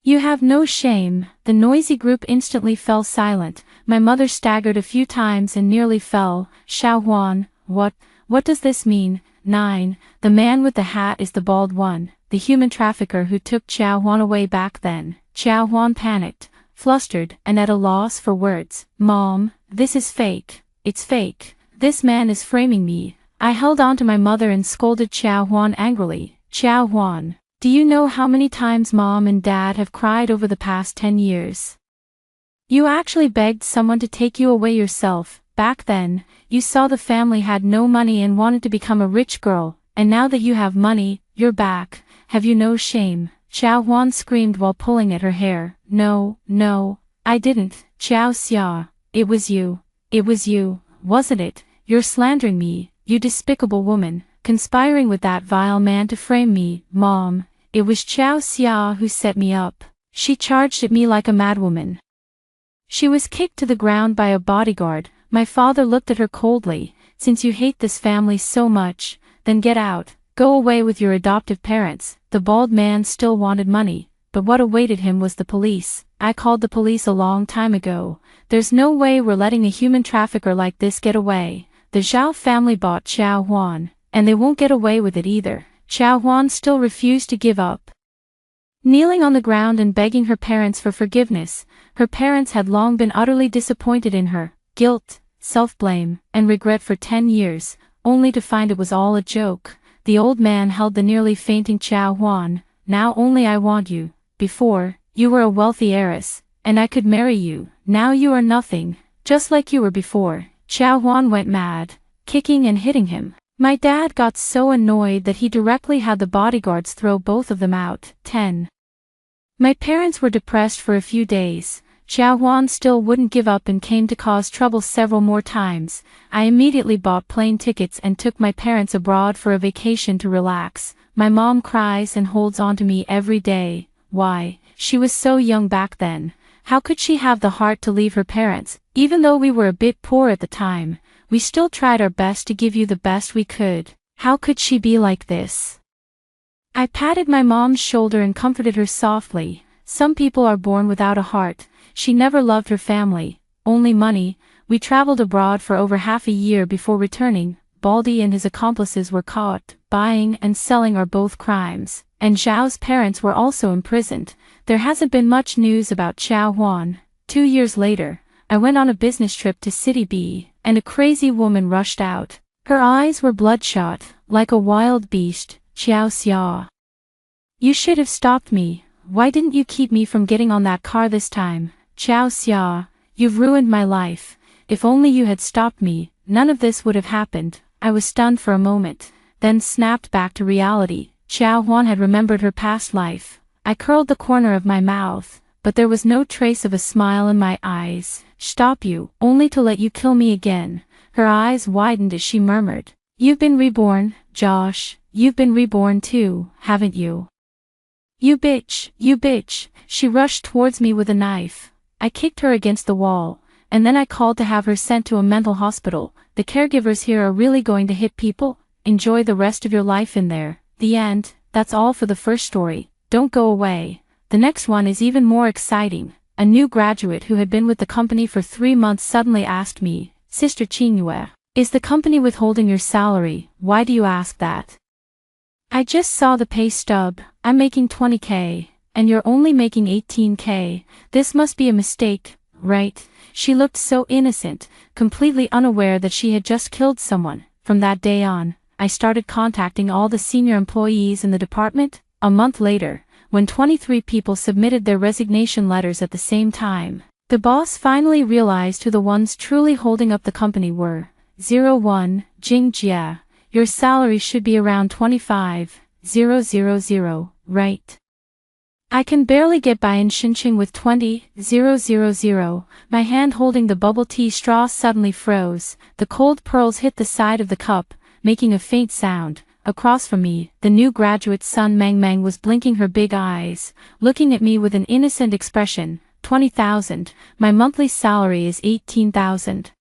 You have no shame." The noisy group instantly fell silent. My mother staggered a few times and nearly fell. "Xiao Huan, what does this mean?" 9. The man with the hat is the bald one, the human trafficker who took Xiao Huan away back then. Xiao Huan panicked, flustered, and at a loss for words. "Mom, this is fake. It's fake. This man is framing me." I held on to my mother and scolded Xiao Huan angrily. "Xiao Huan, do you know how many times Mom and Dad have cried over the past 10 years? You actually begged someone to take you away yourself. Back then, you saw the family had no money and wanted to become a rich girl, and now that you have money, you're back. Have you no shame?" Xiao Huan screamed while pulling at her hair. No, I didn't." "Xiao Xia, it was you, wasn't it? You're slandering me, you despicable woman, conspiring with that vile man to frame me." "Mom, it was Xiao Xia who set me up. She charged at me like a madwoman. She was kicked to the ground by a bodyguard." My father looked at her coldly. "Since you hate this family so much, then get out. Go away with your adoptive parents." The bald man still wanted money, but what awaited him was the police. "I called the police a long time ago. There's no way we're letting a human trafficker like this get away. The Zhao family bought Xiao Huan, and they won't get away with it either." Xiao Huan still refused to give up. Kneeling on the ground and begging her parents for forgiveness, her parents had long been utterly disappointed in her. Guilt, self-blame, and regret for 10 years, only to find it was all a joke. The old man held the nearly fainting Xiao Huan. "Now only I want you. Before, you were a wealthy heiress, and I could marry you. Now you are nothing, just like you were before." Xiao Huan went mad, kicking and hitting him. My dad got so annoyed that he directly had the bodyguards throw both of them out. 10. My parents were depressed for a few days. Xiao Huan still wouldn't give up and came to cause trouble several more times. I immediately bought plane tickets and took my parents abroad for a vacation to relax. My mom cries and holds on to me every day. Why? She was so young back then. How could she have the heart to leave her parents? Even though we were a bit poor at the time, we still tried our best to give you the best we could. How could she be like this? I patted my mom's shoulder and comforted her softly. Some people are born without a heart. She never loved her family, only money. We traveled abroad for over half a year before returning. Baldi and his accomplices were caught. Buying and selling are both crimes, and Zhao's parents were also imprisoned. There hasn't been much news about Xiao Huan. 2 years later, I went on a business trip to City B, and a crazy woman rushed out. Her eyes were bloodshot, like a wild beast. "Xiao Xia, you should have stopped me. Why didn't you keep me from getting on that car this time? Xiao Xia, you've ruined my life. If only you had stopped me, none of this would have happened." I was stunned for a moment, then snapped back to reality. Xiao Huan had remembered her past life. I curled the corner of my mouth, but there was no trace of a smile in my eyes. "Stop you, only to let you kill me again." Her eyes widened as she murmured, "You've been reborn, Josh. You've been reborn too, haven't you? You bitch, you bitch." She rushed towards me with a knife. I kicked her against the wall, and then I called to have her sent to a mental hospital. "The caregivers here are really going to hit people? Enjoy the rest of your life in there." The end. That's all for the first story. Don't go away. The next one is even more exciting. A new graduate who had been with the company for 3 months suddenly asked me, "Sister Qingyue, is the company withholding your salary? Why do you ask that? I just saw the pay stub. I'm making 20K, and you're only making 18K. This must be a mistake, right?" She looked so innocent, completely unaware that she had just killed someone. From that day on, I started contacting all the senior employees in the department. A month later, when 23 people submitted their resignation letters at the same time, the boss finally realized who the ones truly holding up the company were. 01, Jingjia, your salary should be around 25,000, right? I can barely get by in Xinqing with 20,000. My hand holding the bubble tea straw suddenly froze. The cold pearls hit the side of the cup, making a faint sound. Across from me, the new graduate's son Meng Meng was blinking her big eyes, looking at me with an innocent expression. 20,000. My monthly salary is 18,000.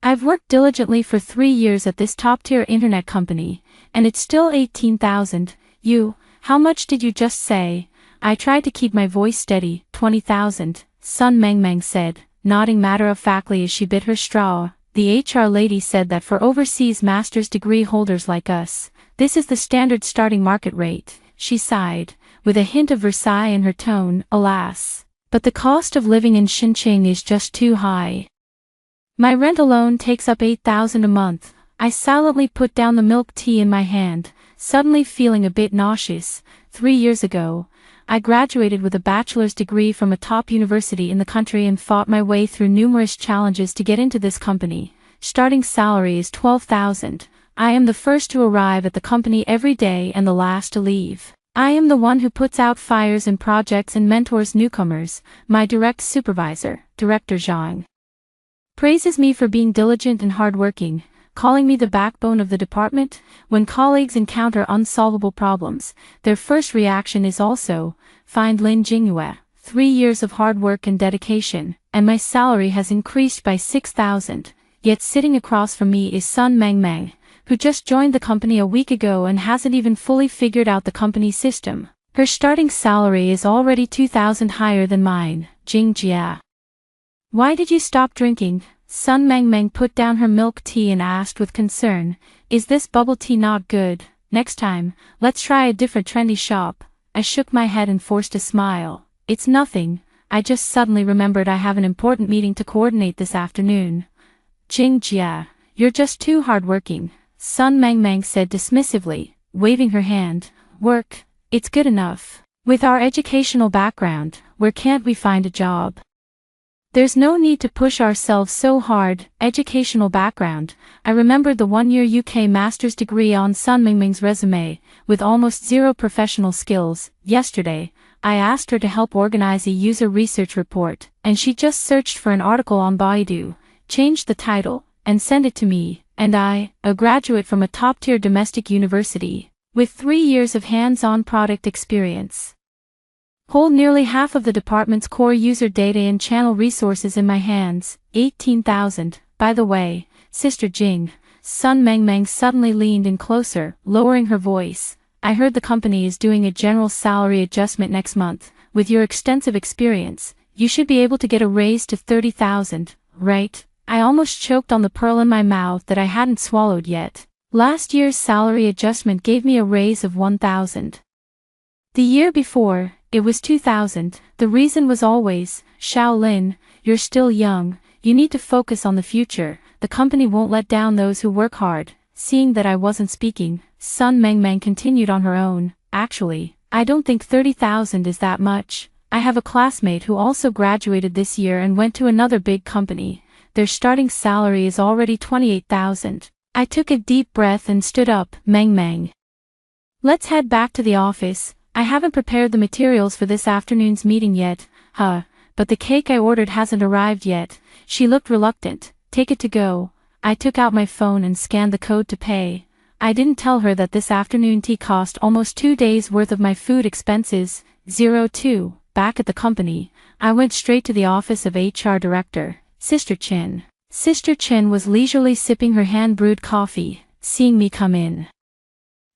I've worked diligently for 3 years at this top-tier internet company, and it's still 18,000. You, how much did you just say? I tried to keep my voice steady. 20,000, son Meng Meng said, nodding matter-of-factly as she bit her straw. The HR lady said that for overseas master's degree holders like us, this is the standard starting market rate. She sighed, with a hint of Versailles in her tone. Alas, but the cost of living in Xinqing is just too high. My rent alone takes up 8,000 a month. I silently put down the milk tea in my hand, suddenly feeling a bit nauseous. 3 years ago, I graduated with a bachelor's degree from a top university in the country and fought my way through numerous challenges to get into this company. Starting salary is 12,000. I am the first to arrive at the company every day and the last to leave. I am the one who puts out fires in projects and mentors newcomers. My direct supervisor, Director Zhang, praises me for being diligent and hardworking, calling me the backbone of the department. When colleagues encounter unsolvable problems, their first reaction is also, find Lin Jingyue. 3 years of hard work and dedication, and my salary has increased by 6,000. Yet sitting across from me is son Meng Meng, who just joined the company a week ago and hasn't even fully figured out the company system. Her starting salary is already 2,000 higher than mine. Jingjia, why did you stop drinking? Sun Meng Meng put down her milk tea and asked with concern, is this bubble tea not good? Next time, let's try a different trendy shop. I shook my head and forced a smile. It's nothing, I just suddenly remembered I have an important meeting to coordinate this afternoon. Jingjia, you're just too hardworking, Sun Meng Meng said dismissively, waving her hand. Work, it's good enough. With our educational background, where can't we find a job? There's no need to push ourselves so hard. Educational background. I remembered the 1-year UK master's degree on Sun Mingming's resume, with almost zero professional skills. Yesterday, I asked her to help organize a user research report, and she just searched for an article on Baidu, changed the title, and sent it to me. And I, a graduate from a top-tier domestic university, with 3 years of hands-on product experience, hold nearly half of the department's core user data and channel resources in my hands. 18,000. By the way, Sister Jing, Sun Mengmeng suddenly leaned in closer, lowering her voice. I heard the company is doing a general salary adjustment next month. With your extensive experience, you should be able to get a raise to 30,000, right? I almost choked on the pearl in my mouth that I hadn't swallowed yet. Last year's salary adjustment gave me a raise of 1,000. The year before, it was 2,000. The reason was always, Shaolin, you're still young, you need to focus on the future, the company won't let down those who work hard. Seeing that I wasn't speaking, Sun Mengmeng continued on her own. Actually, I don't think 30,000 is that much. I have a classmate who also graduated this year and went to another big company. Their starting salary is already 28,000. I took a deep breath and stood up. Mengmeng, let's head back to the office. I haven't prepared the materials for this afternoon's meeting yet, but the cake I ordered hasn't arrived yet. She looked reluctant. Take it to go. I took out my phone and scanned the code to pay. I didn't tell her that this afternoon tea cost almost 2 days' worth of my food expenses. 02. Back at the company, I went straight to the office of HR Director, Sister Chen. Sister Chen was leisurely sipping her hand-brewed coffee, seeing me come in.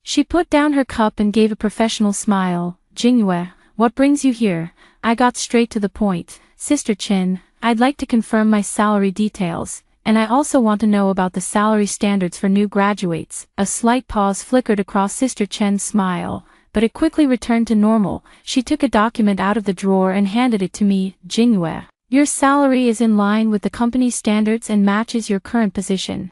She put down her cup and gave a professional smile. Jingyue, what brings you here? I got straight to the point. Sister Chen, I'd like to confirm my salary details, and I also want to know about the salary standards for new graduates. A slight pause flickered across Sister Chen's smile, but it quickly returned to normal. She took a document out of the drawer and handed it to me. Jingyue, your salary is in line with the company's standards and matches your current position.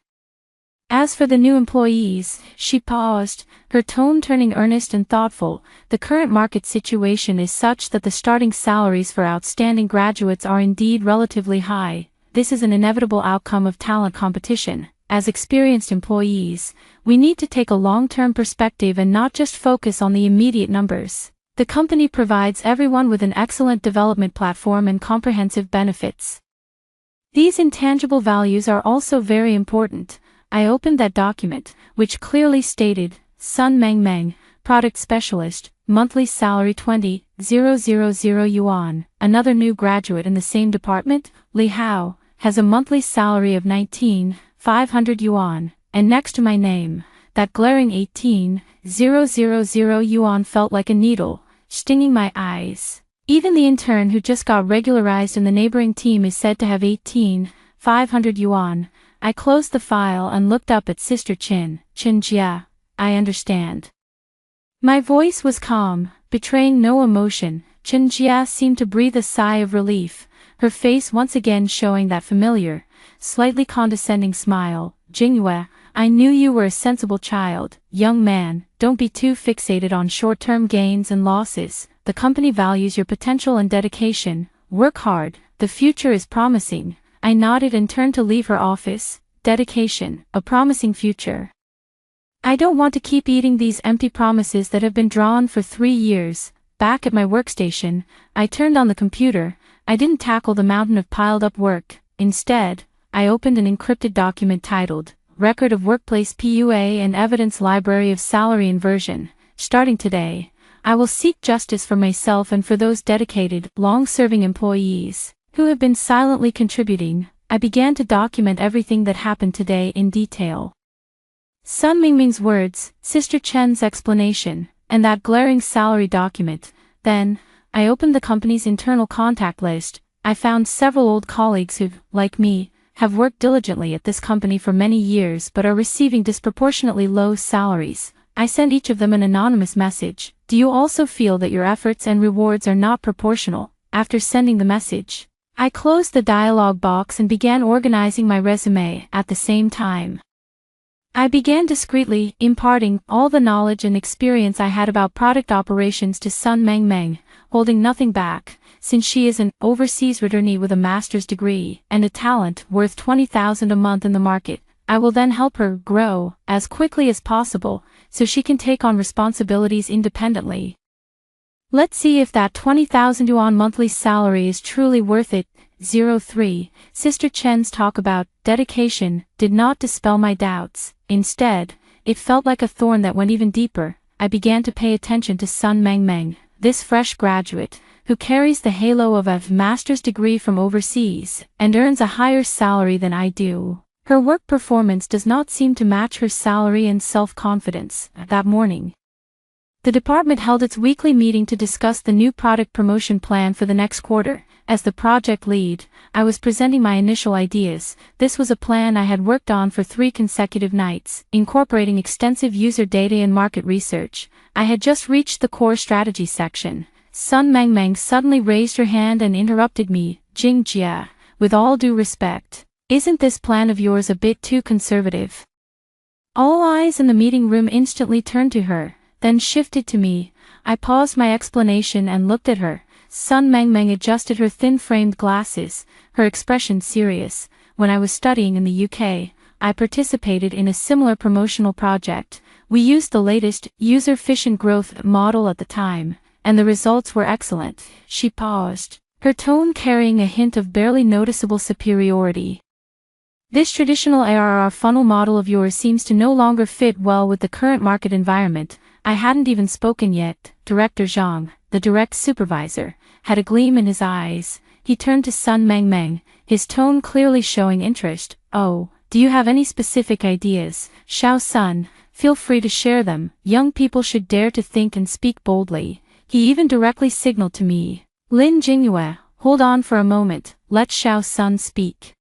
As for the new employees, she paused, her tone turning earnest and thoughtful. The current market situation is such that the starting salaries for outstanding graduates are indeed relatively high. This is an inevitable outcome of talent competition. As experienced employees, we need to take a long-term perspective and not just focus on the immediate numbers. The company provides everyone with an excellent development platform and comprehensive benefits. These intangible values are also very important. I opened that document, which clearly stated, Sun Mengmeng, Product Specialist, monthly salary 20,000 yuan. Another new graduate in the same department, Li Hao, has a monthly salary of 19,500 yuan, and next to my name, that glaring 18,000 yuan felt like a needle, stinging my eyes. Even the intern who just got regularized in the neighboring team is said to have 18,500 yuan. I closed the file and looked up at Sister Chen. Jia, I understand. My voice was calm, betraying no emotion. Jia seemed to breathe a sigh of relief, her face once again showing that familiar, slightly condescending smile. Jingyue, I knew you were a sensible child. Young man, don't be too fixated on short-term gains and losses. The company values your potential and dedication. Work hard, the future is promising. I nodded and turned to leave her office. Dedication, a promising future. I don't want to keep eating these empty promises that have been drawn for 3 years. Back at my workstation, I turned on the computer. I didn't tackle the mountain of piled-up work. Instead, I opened an encrypted document titled, Record of Workplace PUA and Evidence Library of Salary Inversion. Starting today, I will seek justice for myself and for those dedicated, long-serving employees who have been silently contributing. I began to document everything that happened today in detail. Sun Mingming's words, Sister Chen's explanation, and that glaring salary document. Then, I opened the company's internal contact list. I found several old colleagues who, like me, have worked diligently at this company for many years but are receiving disproportionately low salaries. I sent each of them an anonymous message. Do you also feel that your efforts and rewards are not proportional? After sending the message, I closed the dialog box and began organizing my resume. At the same time, I began discreetly imparting all the knowledge and experience I had about product operations to Sun Mengmeng, holding nothing back. since she is an overseas returnee with a master's degree and a talent worth $20,000 a month in the market. I will then help her grow as quickly as possible so she can take on responsibilities independently. Let's see if that 20,000 yuan monthly salary is truly worth it. 03. Sister Chen's talk about dedication did not dispel my doubts. Instead, it felt like a thorn that went even deeper. I began to pay attention to Sun Mengmeng, this fresh graduate, who carries the halo of a master's degree from overseas and earns a higher salary than I do. Her work performance does not seem to match her salary and self-confidence. That morning, the department held its weekly meeting to discuss the new product promotion plan for the next quarter. As the project lead, I was presenting my initial ideas. This was a plan I had worked on for 3 consecutive nights, incorporating extensive user data and market research. I had just reached the core strategy section. Sun Mengmeng suddenly raised her hand and interrupted me. Jingjia, with all due respect, isn't this plan of yours a bit too conservative? All eyes in the meeting room instantly turned to her, then shifted to me. I paused my explanation and looked at her. Sun Mengmeng adjusted her thin-framed glasses, her expression serious. When I was studying in the UK, I participated in a similar promotional project. We used the latest, user-efficient growth model at the time, and the results were excellent. She paused, her tone carrying a hint of barely noticeable superiority. This traditional ARR funnel model of yours seems to no longer fit well with the current market environment. I hadn't even spoken yet. Director Zhang, the direct supervisor, had a gleam in his eyes. He turned to Sun Mengmeng, his tone clearly showing interest. Oh, do you have any specific ideas? Xiao Sun, feel free to share them. Young people should dare to think and speak boldly. He even directly signaled to me. Lin Jingyue, hold on for a moment, let Xiao Sun speak.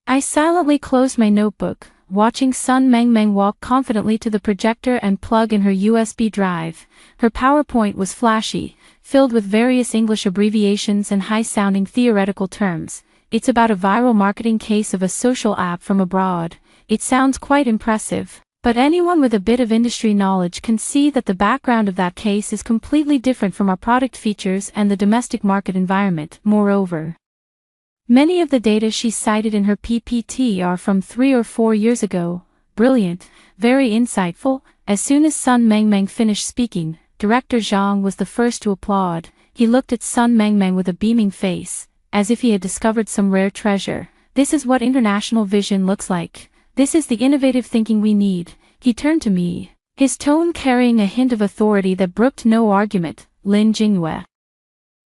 I silently closed my notebook, watching Sun Mengmeng walk confidently to the projector and plug in her USB drive. Her PowerPoint was flashy, filled with various English abbreviations and high-sounding theoretical terms. It's about a viral marketing case of a social app from abroad. It sounds quite impressive, but anyone with a bit of industry knowledge can see that the background of that case is completely different from our product features and the domestic market environment. Moreover, many of the data she cited in her PPT are from 3 or 4 years ago. Brilliant, very insightful. As soon as Sun Mengmeng finished speaking, Director Zhang was the first to applaud. He looked at Sun Mengmeng with a beaming face, as if he had discovered some rare treasure. This is what international vision looks like. This is the innovative thinking we need. He turned to me, his tone carrying a hint of authority that brooked no argument. Lin Jingyue,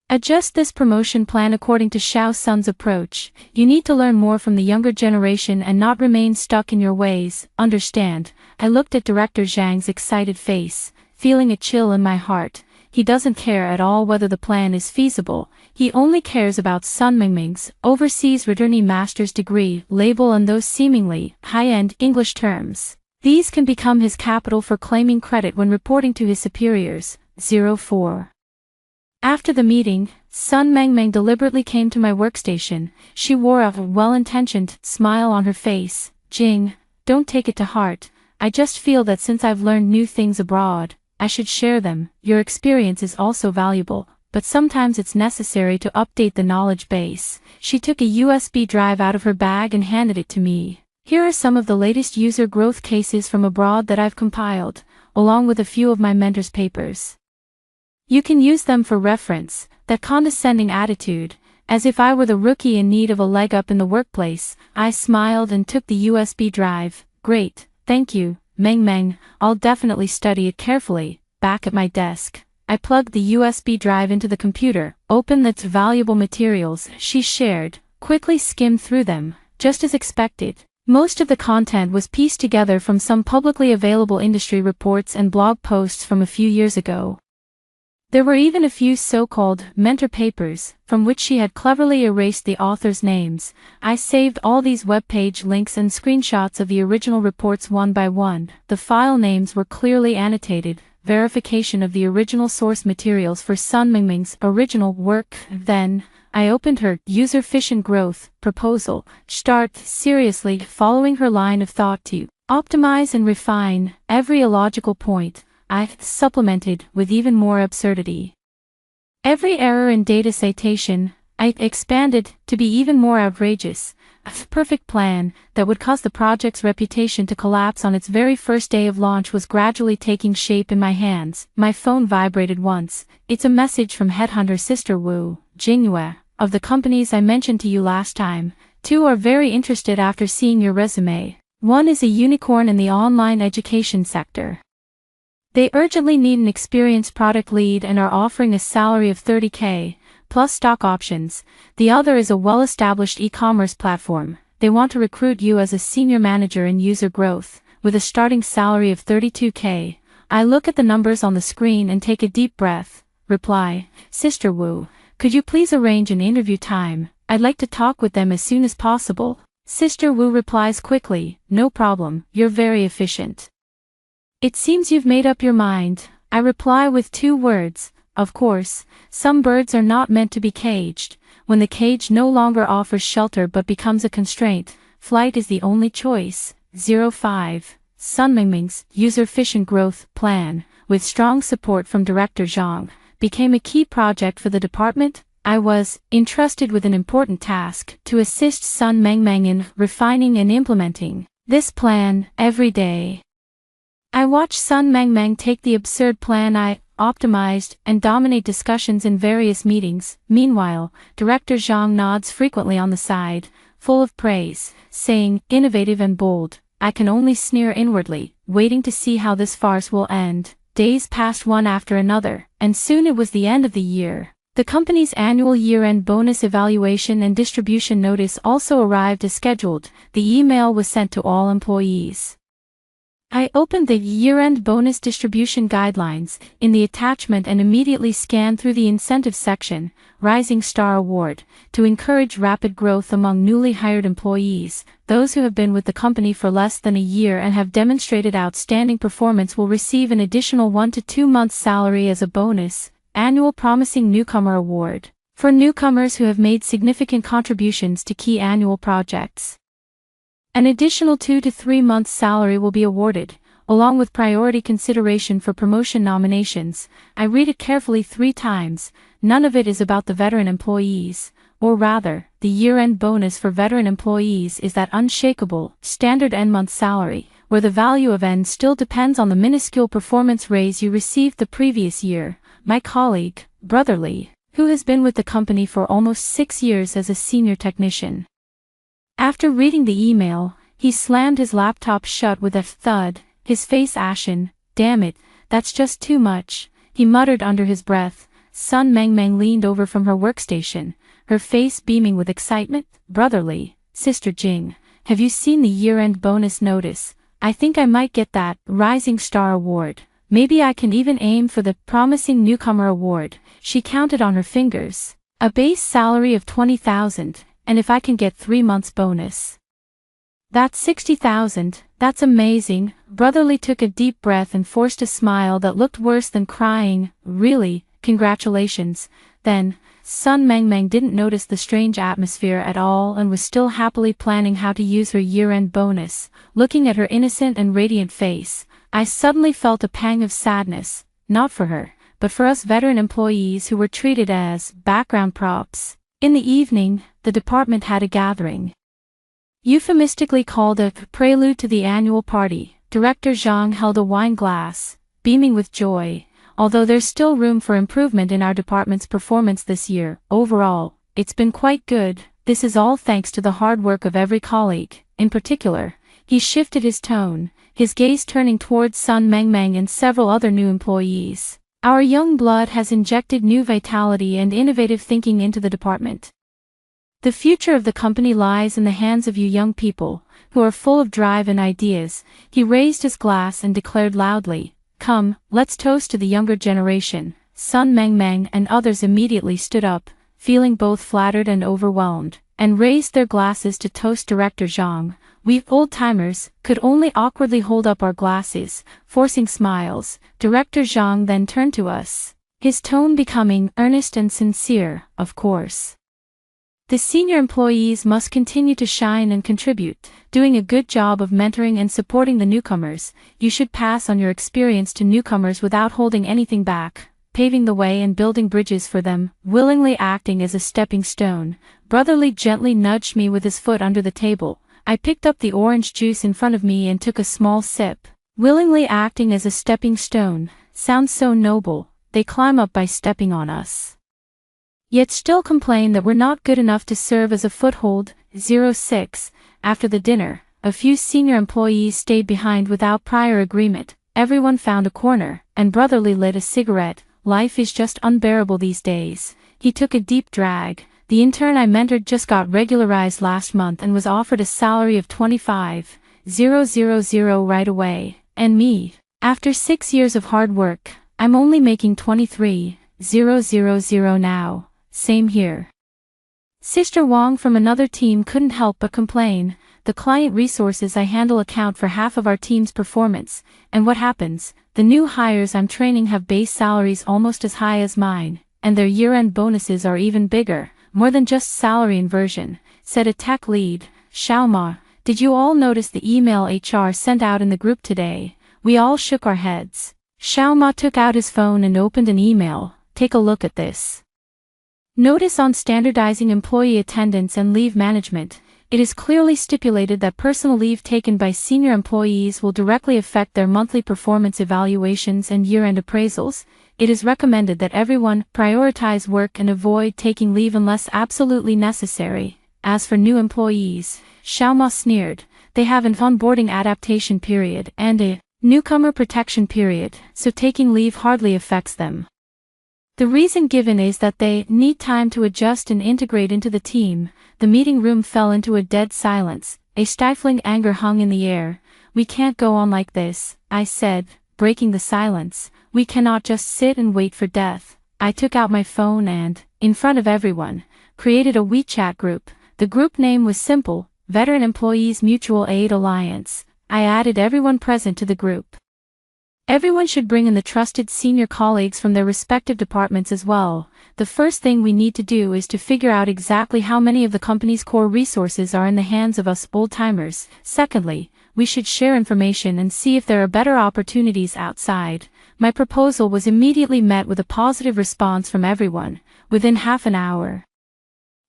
adjust this promotion plan according to Xiao Sun's approach. You need to learn more from the younger generation and not remain stuck in your ways. Understand? I looked at Director Zhang's excited face, feeling a chill in my heart. He doesn't care at all whether the plan is feasible. He only cares about Sun Mengmeng's overseas returnee master's degree label and those seemingly high-end English terms. These can become his capital for claiming credit when reporting to his superiors. 04. After the meeting, Sun Mengmeng deliberately came to my workstation. She wore a well-intentioned smile on her face. Jing, don't take it to heart. I just feel that since I've learned new things abroad, I should share them. Your experience is also valuable, but sometimes it's necessary to update the knowledge base. She took a USB drive out of her bag and handed it to me. Here are some of the latest user growth cases from abroad that I've compiled, along with a few of my mentor's papers. You can use them for reference. That condescending attitude, as if I were the rookie in need of a leg up in the workplace. I smiled and took the USB drive. Great, thank you, Mengmeng. I'll definitely study it carefully. Back at my desk, I plugged the USB drive into the computer, opened the valuable materials she shared, quickly skimmed through them. Just as expected, most of the content was pieced together from some publicly available industry reports and blog posts from a few years ago. There were even a few so-called mentor papers, from which she had cleverly erased the authors' names. I saved all these webpage links and screenshots of the original reports one by one. The file names were clearly annotated, verification of the original source materials for Sun Mengmeng's original work. Then, I opened her user-efficient growth proposal. Start seriously following her line of thought to optimize and refine every illogical point. I supplemented with even more absurdity. Every error in data citation, I expanded to be even more outrageous. A perfect plan that would cause the project's reputation to collapse on its very first day of launch was gradually taking shape in my hands. My phone vibrated once. It's a message from headhunter Sister Wu Jingyue, of the companies I mentioned to you last time. Two are very interested after seeing your resume. One is a unicorn in the online education sector. They urgently need an experienced product lead and are offering a salary of 30K, plus stock options. The other is a well-established e-commerce platform. They want to recruit you as a senior manager in user growth, with a starting salary of 32K. I look at the numbers on the screen and take a deep breath. Reply, Sister Wu, could you please arrange an interview time? I'd like to talk with them as soon as possible. Sister Wu replies quickly, no problem, you're very efficient. It seems you've made up your mind. I reply with 2 words. Of course, some birds are not meant to be caged. When the cage no longer offers shelter but becomes a constraint, flight is the only choice. 05. Sun Mingming's user-efficient growth plan, with strong support from Director Zhang, became a key project for the department. I was entrusted with an important task to assist Sun Mengmeng in refining and implementing this plan every day. I watched Sun Mengmeng take the absurd plan I optimized and dominate discussions in various meetings. Meanwhile, Director Zhang nods frequently on the side, full of praise, saying, innovative and bold. I can only sneer inwardly, waiting to see how this farce will end. Days passed one after another, and soon it was the end of the year. The company's annual year-end bonus evaluation and distribution notice also arrived as scheduled. The email was sent to all employees. I opened the year-end bonus distribution guidelines in the attachment and immediately scanned through the incentive section, Rising Star Award, to encourage rapid growth among newly hired employees. Those who have been with the company for less than a year and have demonstrated outstanding performance will receive an additional 1 to 2 months' salary as a bonus. Annual Promising Newcomer Award, for newcomers who have made significant contributions to key annual projects. An additional 2 to 3 months' salary will be awarded, along with priority consideration for promotion nominations. I read it carefully 3 times. None of it is about the veteran employees, or rather, the year-end bonus for veteran employees is that unshakable, standard end-month salary, where the value of N still depends on the minuscule performance raise you received the previous year. My colleague, Brotherly, who has been with the company for almost 6 years as a senior technician. After reading the email, he slammed his laptop shut with a thud, his face ashen. Damn it, that's just too much, he muttered under his breath. Sun Mengmeng leaned over from her workstation, her face beaming with excitement. Brotherly, Sister Jing, have you seen the year-end bonus notice? I think I might get that Rising Star Award. Maybe I can even aim for the Promising Newcomer Award. She counted on her fingers. A base salary of 20,000. And if I can get 3 months bonus, that's 60,000, that's amazing. Brotherly took a deep breath and forced a smile that looked worse than crying. Really, congratulations. Then, Sun Mengmeng didn't notice the strange atmosphere at all and was still happily planning how to use her year-end bonus. Looking at her innocent and radiant face, I suddenly felt a pang of sadness, not for her, but for us veteran employees who were treated as background props. In the evening, the department had a gathering, euphemistically called a prelude to the annual party. Director Zhang held a wine glass, beaming with joy. Although there's still room for improvement in our department's performance this year, overall, it's been quite good. This is all thanks to the hard work of every colleague. In particular, he shifted his tone, his gaze turning towards Sun Mengmeng and several other new employees. Our young blood has injected new vitality and innovative thinking into the department. The future of the company lies in the hands of you young people, who are full of drive and ideas. He raised his glass and declared loudly, come, let's toast to the younger generation. Sun Mengmeng and others immediately stood up, feeling both flattered and overwhelmed, and raised their glasses to toast Director Zhang. We old-timers could only awkwardly hold up our glasses, forcing smiles. Director Zhang then turned to us, his tone becoming earnest and sincere. Of course, the senior employees must continue to shine and contribute, doing a good job of mentoring and supporting the newcomers. You should pass on your experience to newcomers without holding anything back. paving the way and building bridges for them, willingly acting as a stepping stone. Brotherly gently nudged me with his foot under the table. I picked up the orange juice in front of me and took a small sip. Willingly acting as a stepping stone sounds so noble. They climb up by stepping on us, yet still complain that we're not good enough to serve as a foothold. 06. After the dinner, a few senior employees stayed behind without prior agreement. Everyone found a corner, and Brotherly lit a cigarette. Life is just unbearable these days. He took a deep drag. The intern I mentored just got regularized last month and was offered a salary of $25,000 right away. And me, after 6 years of hard work, I'm only making $23,000 now. Same here. Sister Wong from another team couldn't help but complain. The client resources I handle account for half of our team's performance, and what happens? The new hires I'm training have base salaries almost as high as mine, and their year-end bonuses are even bigger, more than just salary inversion, said a tech lead. Xiaoma, did you all notice the email HR sent out in the group today? We all shook our heads. Xiaoma took out his phone and opened an email. Take a look at this. Notice on standardizing employee attendance and leave management. It is clearly stipulated that personal leave taken by senior employees will directly affect their monthly performance evaluations and year-end appraisals. It is recommended that everyone prioritize work and avoid taking leave unless absolutely necessary. As for new employees, Xiaoma sneered, they have an onboarding adaptation period and a newcomer protection period, so taking leave hardly affects them. The reason given is that they need time to adjust and integrate into the team. The meeting room fell into a dead silence. A stifling anger hung in the air. We can't go on like this, I said, breaking the silence. We cannot just sit and wait for death. I took out my phone and, in front of everyone, created a WeChat group. The group name was simple, Veteran Employees Mutual Aid Alliance. I added everyone present to the group. Everyone should bring in the trusted senior colleagues from their respective departments as well. The first thing we need to do is to figure out exactly how many of the company's core resources are in the hands of us old-timers. Secondly, we should share information and see if there are better opportunities outside. My proposal was immediately met with a positive response from everyone, within half an hour.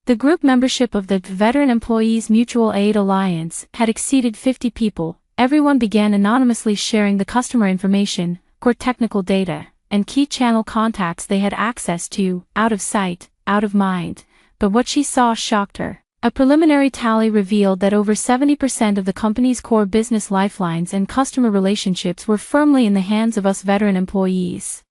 The group membership of the Veteran Employees Mutual Aid Alliance had exceeded 50 people. Everyone began anonymously sharing the customer information, core technical data, and key channel contacts they had access to, out of sight, out of mind. But what she saw shocked her. A preliminary tally revealed that over 70% of the company's core business lifelines and customer relationships were firmly in the hands of us veteran employees,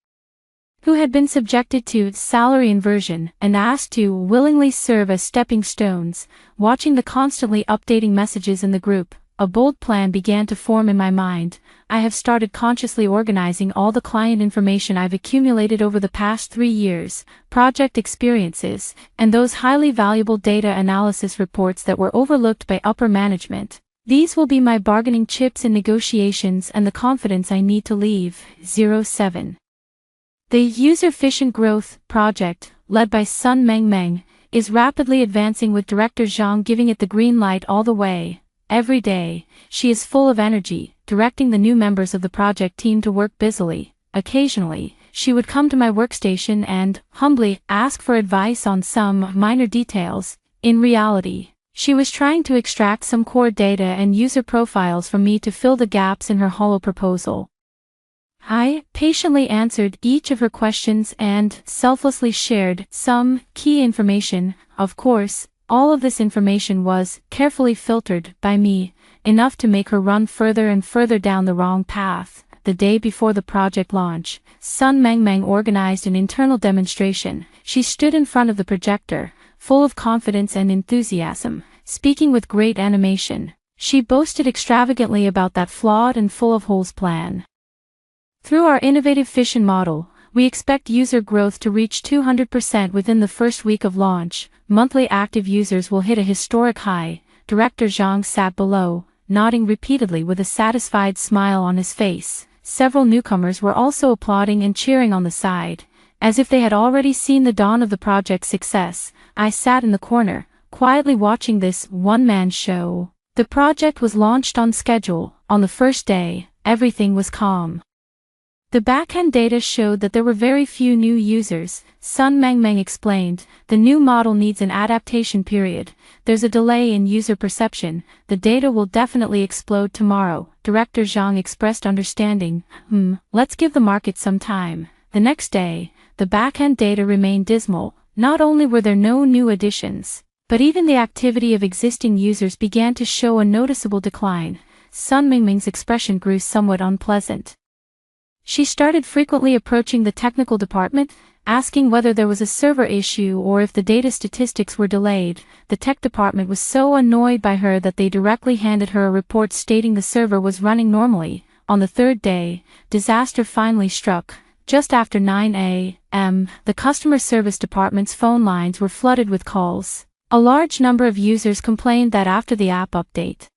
who had been subjected to salary inversion and asked to willingly serve as stepping stones. Watching the constantly updating messages in the group, a bold plan began to form in my mind. I have started consciously organizing all the client information I've accumulated over the past 3 years, project experiences, and those highly valuable data analysis reports that were overlooked by upper management. These will be my bargaining chips in negotiations and the confidence I need to leave. 07. The User-Efficient Growth project, led by Sun Mengmeng, is rapidly advancing with Director Zhang giving it the green light all the way. Every day, she is full of energy, directing the new members of the project team to work busily. Occasionally, she would come to my workstation and, humbly, ask for advice on some minor details. In reality, she was trying to extract some core data and user profiles from me to fill the gaps in her hollow proposal. I patiently answered each of her questions and selflessly shared some key information. Of course, all of this information was carefully filtered by me, enough to make her run further and further down the wrong path. The day before the project launch, Sun Mengmeng organized an internal demonstration. She stood in front of the projector, full of confidence and enthusiasm, speaking with great animation. She boasted extravagantly about that flawed and full of holes plan. Through our innovative fission model, we expect user growth to reach 200% within the first week of launch. Monthly active users will hit a historic high. Director Zhang sat below, nodding repeatedly with a satisfied smile on his face. Several newcomers were also applauding and cheering on the side, as if they had already seen the dawn of the project's success. I sat in the corner, quietly watching this one-man show. The project was launched on schedule. On the first day, everything was calm. The backend data showed that there were very few new users. Sun Mengmeng explained, the new model needs an adaptation period. There's a delay in user perception. The data will definitely explode tomorrow. Director Zhang expressed understanding. Let's give the market some time. The next day, the backend data remained dismal. Not only were there no new additions, but even the activity of existing users began to show a noticeable decline. Sun Mengmeng's expression grew somewhat unpleasant. She started frequently approaching the technical department, asking whether there was a server issue or if the data statistics were delayed. The tech department was so annoyed by her that they directly handed her a report stating the server was running normally. On the third day, disaster finally struck. Just after 9 a.m., the customer service department's phone lines were flooded with calls. A large number of users complained that after the app update,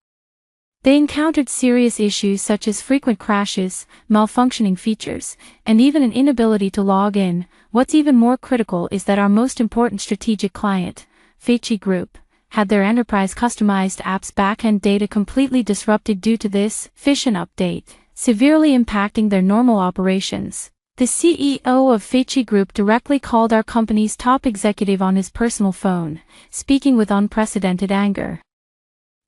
they encountered serious issues such as frequent crashes, malfunctioning features, and even an inability to log in. What's even more critical is that our most important strategic client, Feichi Group, had their enterprise customized apps backend data completely disrupted due to this fission update, severely impacting their normal operations. The CEO of Feichi Group directly called our company's top executive on his personal phone, speaking with unprecedented anger.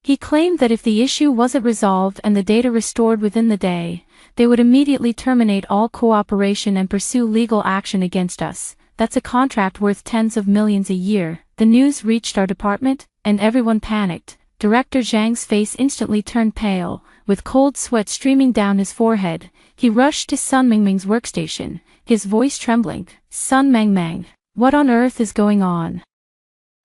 He claimed that if the issue wasn't resolved and the data restored within the day, they would immediately terminate all cooperation and pursue legal action against us. That's a contract worth tens of millions a year. The news reached our department, and everyone panicked. Director Zhang's face instantly turned pale, with cold sweat streaming down his forehead. He rushed to Sun Mengmeng's workstation, his voice trembling. Sun Mengmeng, what on earth is going on?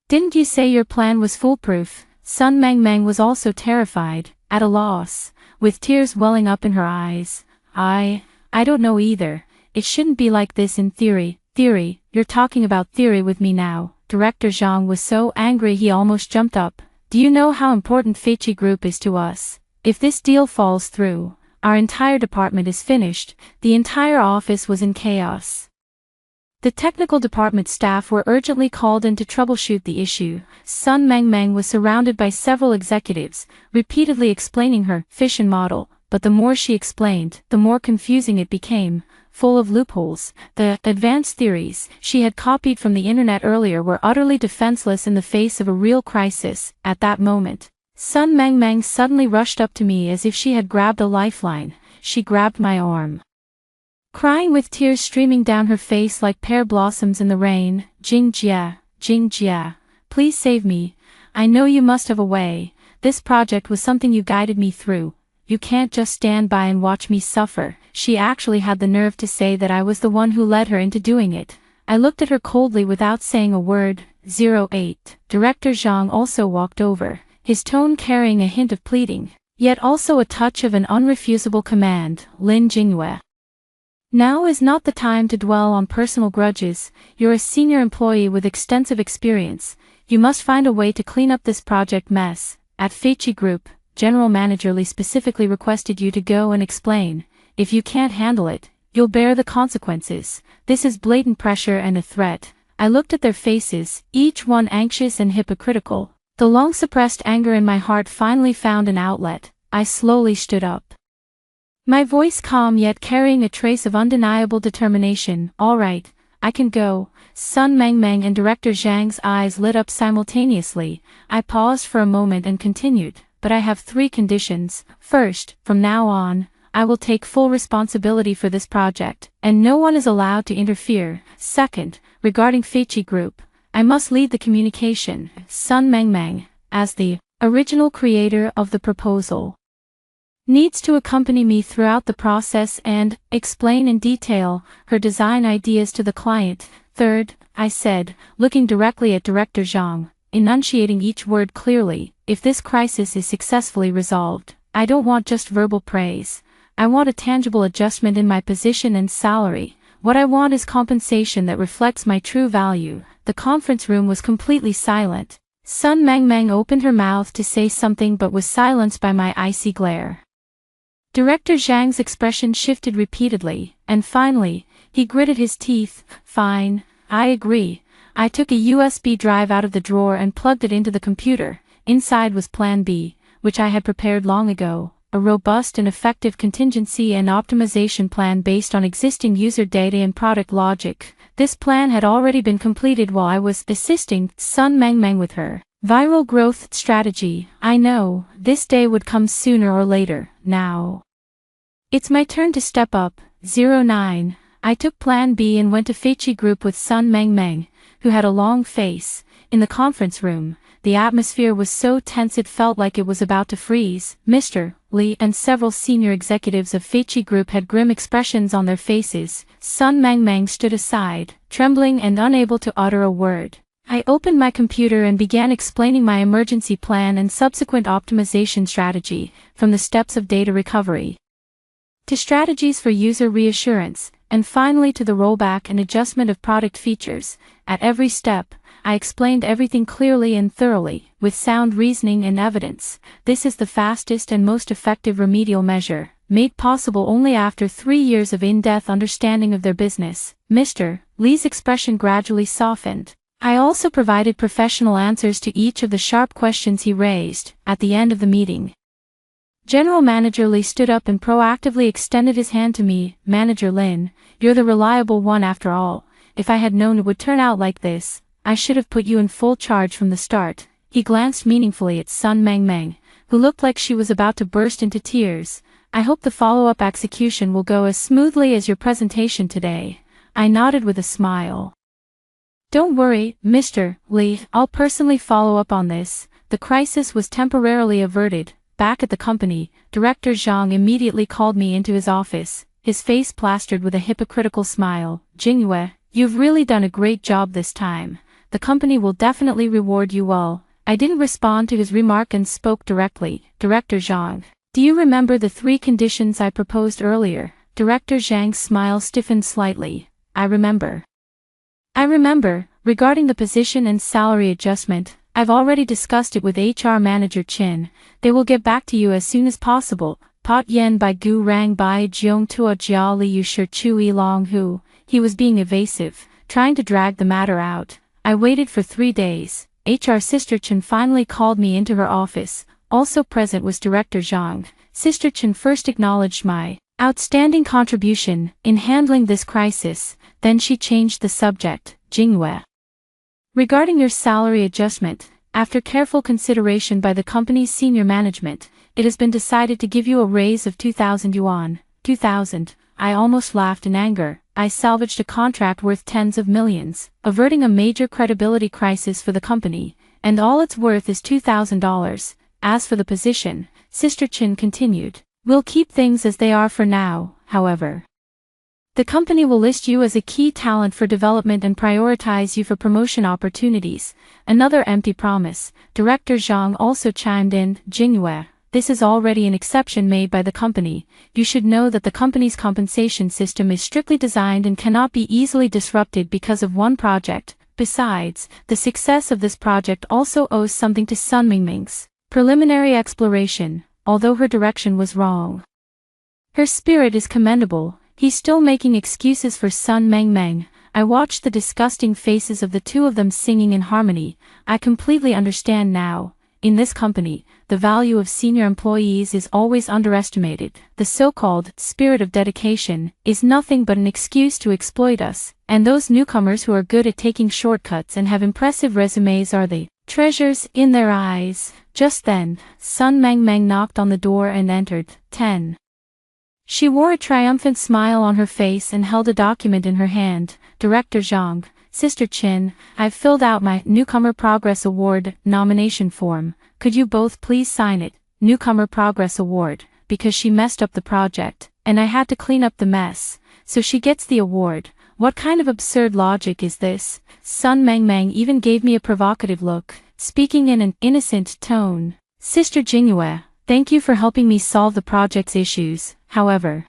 Didn't you say your plan was foolproof? Sun Mengmeng was also terrified, at a loss, with tears welling up in her eyes. I don't know either. It shouldn't be like this in theory. Theory? You're talking about theory with me now. Director Zhang was so angry he almost jumped up. Do you know how important Feichi Group is to us? If this deal falls through, our entire department is finished. The entire office was in chaos. The technical department staff were urgently called in to troubleshoot the issue. Sun Mengmeng was surrounded by several executives, repeatedly explaining her fission model, but the more she explained, the more confusing it became, full of loopholes. The advanced theories she had copied from the internet earlier were utterly defenseless in the face of a real crisis. At that moment, Sun Mengmeng suddenly rushed up to me as if she had grabbed a lifeline. She grabbed my arm, crying with tears streaming down her face like pear blossoms in the rain. Jingjia, please save me. I know you must have a way. This project was something you guided me through. You can't just stand by and watch me suffer. She actually had the nerve to say that I was the one who led her into doing it. I looked at her coldly without saying a word. 08. Director Zhang also walked over, his tone carrying a hint of pleading, yet also a touch of an unrefusable command. Lin Jingyue, now is not the time to dwell on personal grudges. You're a senior employee with extensive experience. You must find a way to clean up this project mess. At Feichi Group, General Manager Li specifically requested you to go and explain. If you can't handle it, you'll bear the consequences. This is blatant pressure and a threat. I looked at their faces, each one anxious and hypocritical. The long-suppressed anger in my heart finally found an outlet. I slowly stood up, my voice calm yet carrying a trace of undeniable determination. All right, I can go. Sun Mengmeng and Director Zhang's eyes lit up simultaneously. I paused for a moment and continued, but I have 3 conditions. First, from now on, I will take full responsibility for this project, and no one is allowed to interfere. Second, regarding Feichi Group, I must lead the communication. Sun Mengmeng, as the original creator of the proposal, needs to accompany me throughout the process and explain in detail her design ideas to the client. Third, I said, looking directly at Director Zhang, enunciating each word clearly, if this crisis is successfully resolved, I don't want just verbal praise. I want a tangible adjustment in my position and salary. What I want is compensation that reflects my true value. The conference room was completely silent. Sun Mengmeng opened her mouth to say something but was silenced by my icy glare. Director Zhang's expression shifted repeatedly, and finally, he gritted his teeth. Fine, I agree. I took a USB drive out of the drawer and plugged it into the computer. Inside was Plan B, which I had prepared long ago. a robust and effective contingency and optimization plan based on existing user data and product logic. This plan had already been completed while I was assisting Sun Mengmeng with her viral growth strategy. I know, this day would come sooner or later. Now it's my turn to step up. 09. I took Plan B and went to Feichi Group with Sun Mengmeng, who had a long face. In the conference room, the atmosphere was so tense it felt like it was about to freeze. Mr. Li and several senior executives of Feichi Group had grim expressions on their faces. Sun Mengmeng stood aside, trembling and unable to utter a word. I opened my computer and began explaining my emergency plan and subsequent optimization strategy, from the steps of data recovery to strategies for user reassurance, and finally to the rollback and adjustment of product features. At every step, I explained everything clearly and thoroughly, with sound reasoning and evidence. This is the fastest and most effective remedial measure, made possible only after 3 years of in-depth understanding of their business. Mr. Li's expression gradually softened. I also provided professional answers to each of the sharp questions he raised. At the end of the meeting, General Manager Li stood up and proactively extended his hand to me. Manager Lin, you're the reliable one after all. If I had known it would turn out like this, I should have put you in full charge from the start. He glanced meaningfully at Sun Mengmeng, who looked like she was about to burst into tears. I hope the follow-up execution will go as smoothly as your presentation today. I nodded with a smile. Don't worry, Mr. Li, I'll personally follow up on this. The crisis was temporarily averted. Back at the company, Director Zhang immediately called me into his office, his face plastered with a hypocritical smile. Jingyue, you've really done a great job this time. The company will definitely reward you well. I didn't respond to his remark and spoke directly. Director Zhang, do you remember the 3 conditions I proposed earlier? Director Zhang's smile stiffened slightly. I remember. Regarding the position and salary adjustment, I've already discussed it with HR Manager Qin. They will get back to you as soon as possible. Pot Yen Bai Gu Rang Bai Jiong Tua Jia Li Yu Shi Chu Yi Long Hu. He was being evasive, trying to drag the matter out. I waited for 3 days. HR Sister Chen finally called me into her office. Also present was Director Zhang. Sister Chen first acknowledged my outstanding contribution in handling this crisis, then she changed the subject. Jingyue, regarding your salary adjustment, after careful consideration by the company's senior management, it has been decided to give you a raise of 2,000 yuan. 2,000. I almost laughed in anger. I salvaged a contract worth tens of millions, averting a major credibility crisis for the company, and all it's worth is $2,000. As for the position, Sister Chin continued, we'll keep things as they are for now, however. The company will list you as a key talent for development and prioritize you for promotion opportunities. Another empty promise. Director Zhang also chimed in. Jingyue, this is already an exception made by the company. You should know that the company's compensation system is strictly designed and cannot be easily disrupted because of one project. Besides, the success of this project also owes something to Sun Mingming's preliminary exploration, although her direction was wrong. Her spirit is commendable. He's still making excuses for Sun Mengmeng. I watched the disgusting faces of the two of them singing in harmony. I completely understand now. In this company, the value of senior employees is always underestimated. The so-called spirit of dedication is nothing but an excuse to exploit us, and those newcomers who are good at taking shortcuts and have impressive resumes are the treasures in their eyes. Just then, Sun Mengmeng knocked on the door and entered. 10. She wore a triumphant smile on her face and held a document in her hand. Director Zhang, Sister Chin, I've filled out my Newcomer Progress Award nomination form. Could you both please sign it? Newcomer Progress Award, because she messed up the project, and I had to clean up the mess, so she gets the award. What kind of absurd logic is this? Sun Mengmeng even gave me a provocative look, speaking in an innocent tone. Sister Jingyue, thank you for helping me solve the project's issues. However,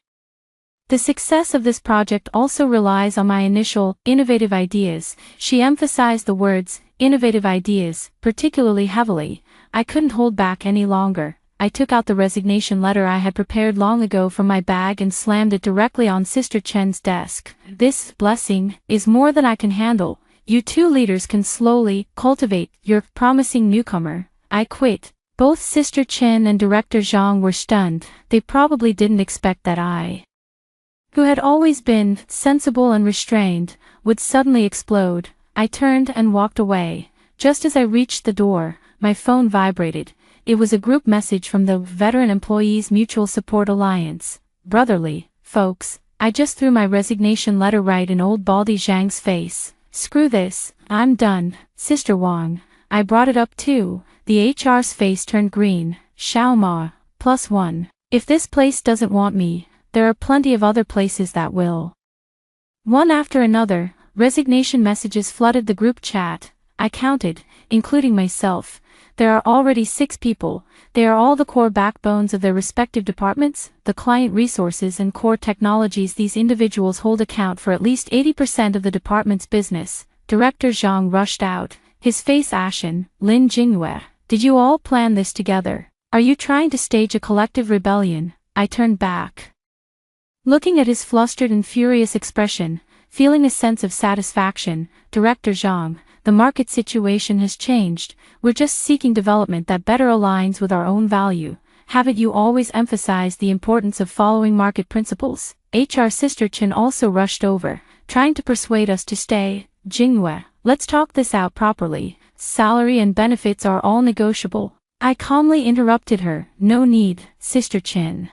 the success of this project also relies on my initial, innovative ideas. She emphasized the words, innovative ideas, particularly heavily. I couldn't hold back any longer. I took out the resignation letter I had prepared long ago from my bag and slammed it directly on Sister Chen's desk. This blessing is more than I can handle. You two leaders can slowly cultivate your promising newcomer. I quit. Both Sister Chen and Director Zhang were stunned. They probably didn't expect that I, who had always been sensible and restrained, would suddenly explode. I turned and walked away. Just as I reached the door, my phone vibrated. It was a group message from the Veteran Employees Mutual Support Alliance. Brotherly, folks, I just threw my resignation letter right in old Baldy Zhang's face. Screw this, I'm done. Sister Wang, I brought it up too. The HR's face turned green. Xiao Ma, +1. If this place doesn't want me, there are plenty of other places that will. One after another, resignation messages flooded the group chat. I counted, including myself. There are already 6 people. They are all the core backbones of their respective departments. The client resources and core technologies these individuals hold account for at least 80% of the department's business. Director Zhang rushed out, his face ashen. Lin Jingyue, did you all plan this together? Are you trying to stage a collective rebellion? I turned back, looking at his flustered and furious expression, feeling a sense of satisfaction. Director Zhang, the market situation has changed. We're just seeking development that better aligns with our own value. Haven't you always emphasized the importance of following market principles? HR Sister Chen also rushed over, trying to persuade us to stay. Jingyue, let's talk this out properly. Salary and benefits are all negotiable. I calmly interrupted her. No need, Sister Chen.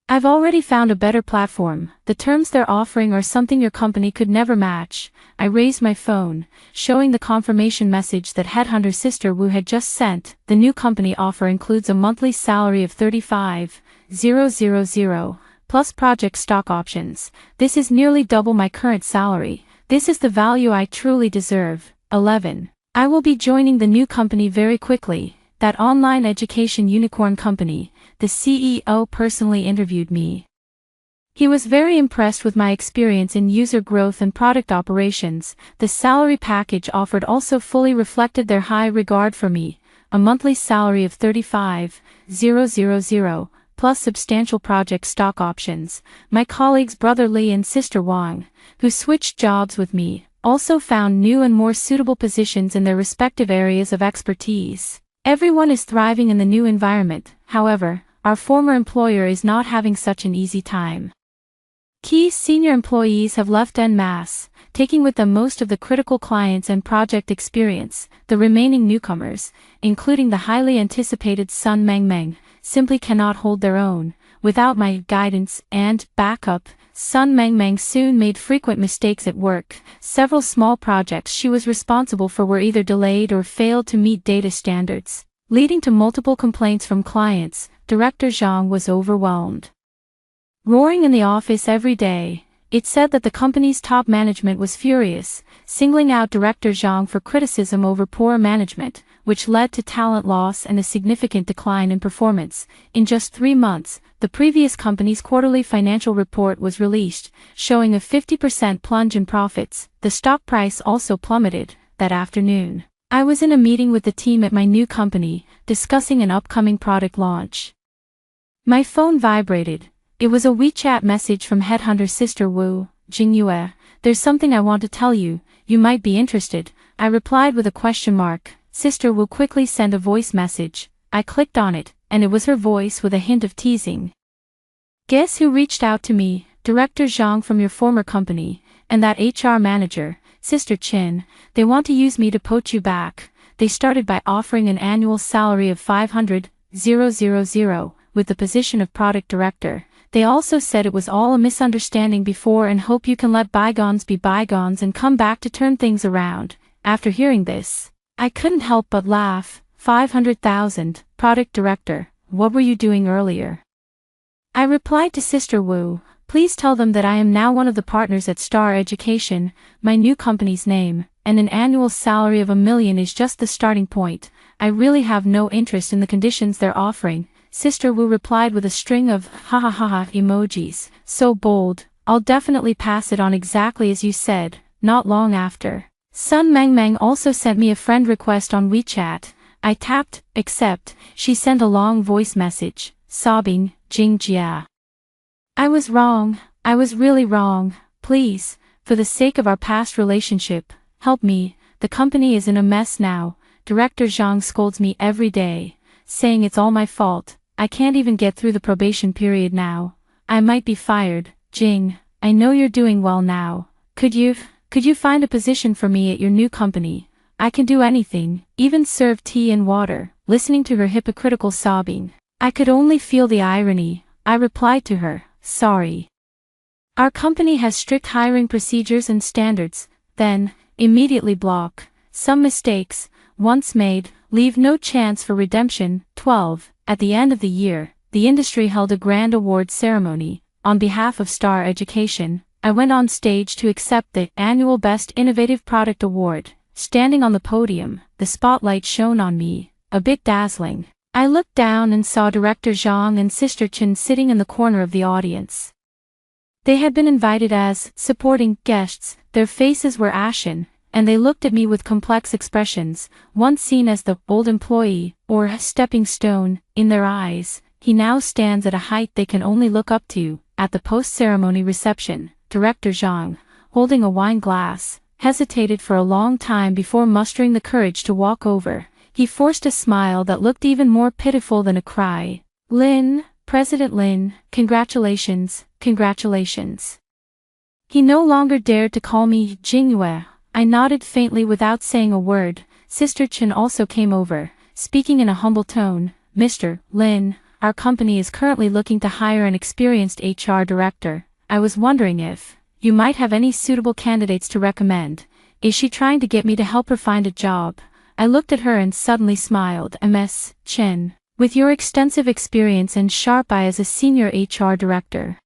I've already found a better platform. The terms they're offering are something your company could never match. I raised my phone, showing the confirmation message that Headhunter Sister Wu had just sent. The new company offer includes a monthly salary of 35,000 plus project stock options. This is nearly double my current salary. This is the value I truly deserve. 11. I will be joining the new company very quickly. That online education unicorn company. The CEO personally interviewed me. He was very impressed with my experience in user growth and product operations. The salary package offered also fully reflected their high regard for me. A monthly salary of 35,000 plus substantial project stock options. My colleagues Brother Li and Sister Wang, who switched jobs with me, also found new and more suitable positions in their respective areas of expertise. Everyone is thriving in the new environment. However, our former employer is not having such an easy time. Key senior employees have left en masse, taking with them most of the critical clients and project experience. The remaining newcomers, including the highly anticipated Sun Mengmeng, simply cannot hold their own. Without my guidance and backup, Sun Mengmeng soon made frequent mistakes at work. Several small projects she was responsible for were either delayed or failed to meet data standards, leading to multiple complaints from clients. Director Zhang was overwhelmed. Roaring in the office every day, it said that the company's top management was furious, singling out Director Zhang for criticism over poor management, which led to talent loss and a significant decline in performance. In just 3 months, the previous company's quarterly financial report was released, showing a 50% plunge in profits. The stock price also plummeted. That afternoon, I was in a meeting with the team at my new company, discussing an upcoming product launch. My phone vibrated. It was a WeChat message from Headhunter Sister Wu. Jingyue, there's something I want to tell you. You might be interested. I replied with a question mark. Sister Wu quickly sent a voice message. I clicked on it, and it was her voice with a hint of teasing. Guess who reached out to me? Director Zhang from your former company, and that HR manager, Sister Chen. They want to use me to poach you back. They started by offering an annual salary of 500,000 with the position of product director. They also said it was all a misunderstanding before and hope you can let bygones be bygones and come back to turn things around. After hearing this, I couldn't help but laugh. 500,000, product director, what were you doing earlier? I replied to Sister Wu, please tell them that I am now one of the partners at Star Education, my new company's name, and an annual salary of $1 million is just the starting point. I really have no interest in the conditions they're offering. Sister Wu replied with a string of ha ha ha ha emojis. So bold, I'll definitely pass it on exactly as you said. Not long after, Sun Mengmeng also sent me a friend request on WeChat. I tapped accept. She sent a long voice message, sobbing, Jingjia. I was wrong. I was really wrong. Please, for the sake of our past relationship, help me. The company is in a mess now. Director Zhang scolds me every day. saying it's all my fault. I can't even get through the probation period now. I might be fired. Jing, I know you're doing well now. Could you find a position for me at your new company? I can do anything, even serve tea and water. Listening to her hypocritical sobbing, I could only feel the irony. I replied to her, sorry. Our company has strict hiring procedures and standards. Then, immediately block. Some mistakes, once made, leave no chance for redemption. 12. At the end of the year, the industry held a grand award ceremony. On behalf of Star Education, I went on stage to accept the annual Best Innovative Product Award. Standing on the podium, the spotlight shone on me, a bit dazzling. I looked down and saw Director Zhang and Sister Chen sitting in the corner of the audience. They had been invited as supporting guests. Their faces were ashen, and they looked at me with complex expressions. Once seen as the old employee, or a stepping stone, in their eyes, he now stands at a height they can only look up to. At the post-ceremony reception, Director Zhang, holding a wine glass, hesitated for a long time before mustering the courage to walk over. He forced a smile that looked even more pitiful than a cry. Lin, President Lin, congratulations, congratulations. He no longer dared to call me Jingyue. I nodded faintly without saying a word. Sister Chen also came over, speaking in a humble tone. Mr. Lin, our company is currently looking to hire an experienced HR director. I was wondering if you might have any suitable candidates to recommend. Is she trying to get me to help her find a job? I looked at her and suddenly smiled. Ms. Chen, with your extensive experience and sharp eye as a senior HR director,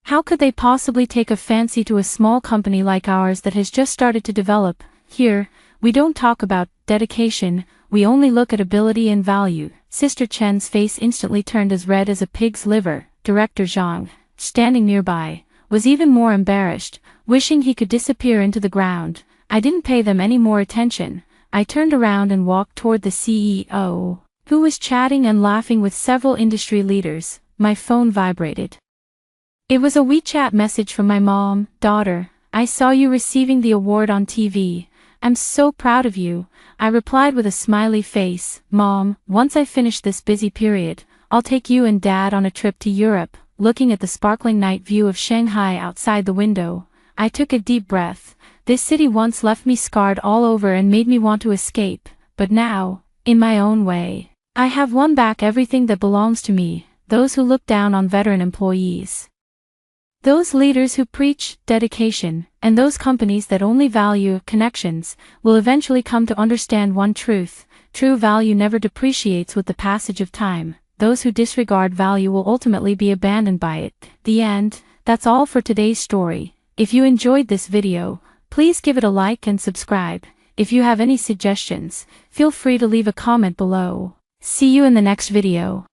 how could they possibly take a fancy to a small company like ours that has just started to develop? Here, we don't talk about dedication, we only look at ability and value. Sister Chen's face instantly turned as red as a pig's liver. Director Zhang, standing nearby, was even more embarrassed, wishing he could disappear into the ground. I didn't pay them any more attention. I turned around and walked toward the CEO, who was chatting and laughing with several industry leaders. My phone vibrated. It was a WeChat message from my mom. Daughter, I saw you receiving the award on TV. I'm so proud of you. I replied with a smiley face. Mom, once I finish this busy period, I'll take you and Dad on a trip to Europe. Looking at the sparkling night view of Shanghai outside the window, I took a deep breath. This city once left me scarred all over and made me want to escape, but now, in my own way, I have won back everything that belongs to me. Those who look down on veteran employees, those leaders who preach dedication, and those companies that only value connections, will eventually come to understand one truth: true value never depreciates with the passage of time. Those who disregard value will ultimately be abandoned by it. The end. That's all for today's story. If you enjoyed this video, please give it a like and subscribe. If you have any suggestions, feel free to leave a comment below. See you in the next video.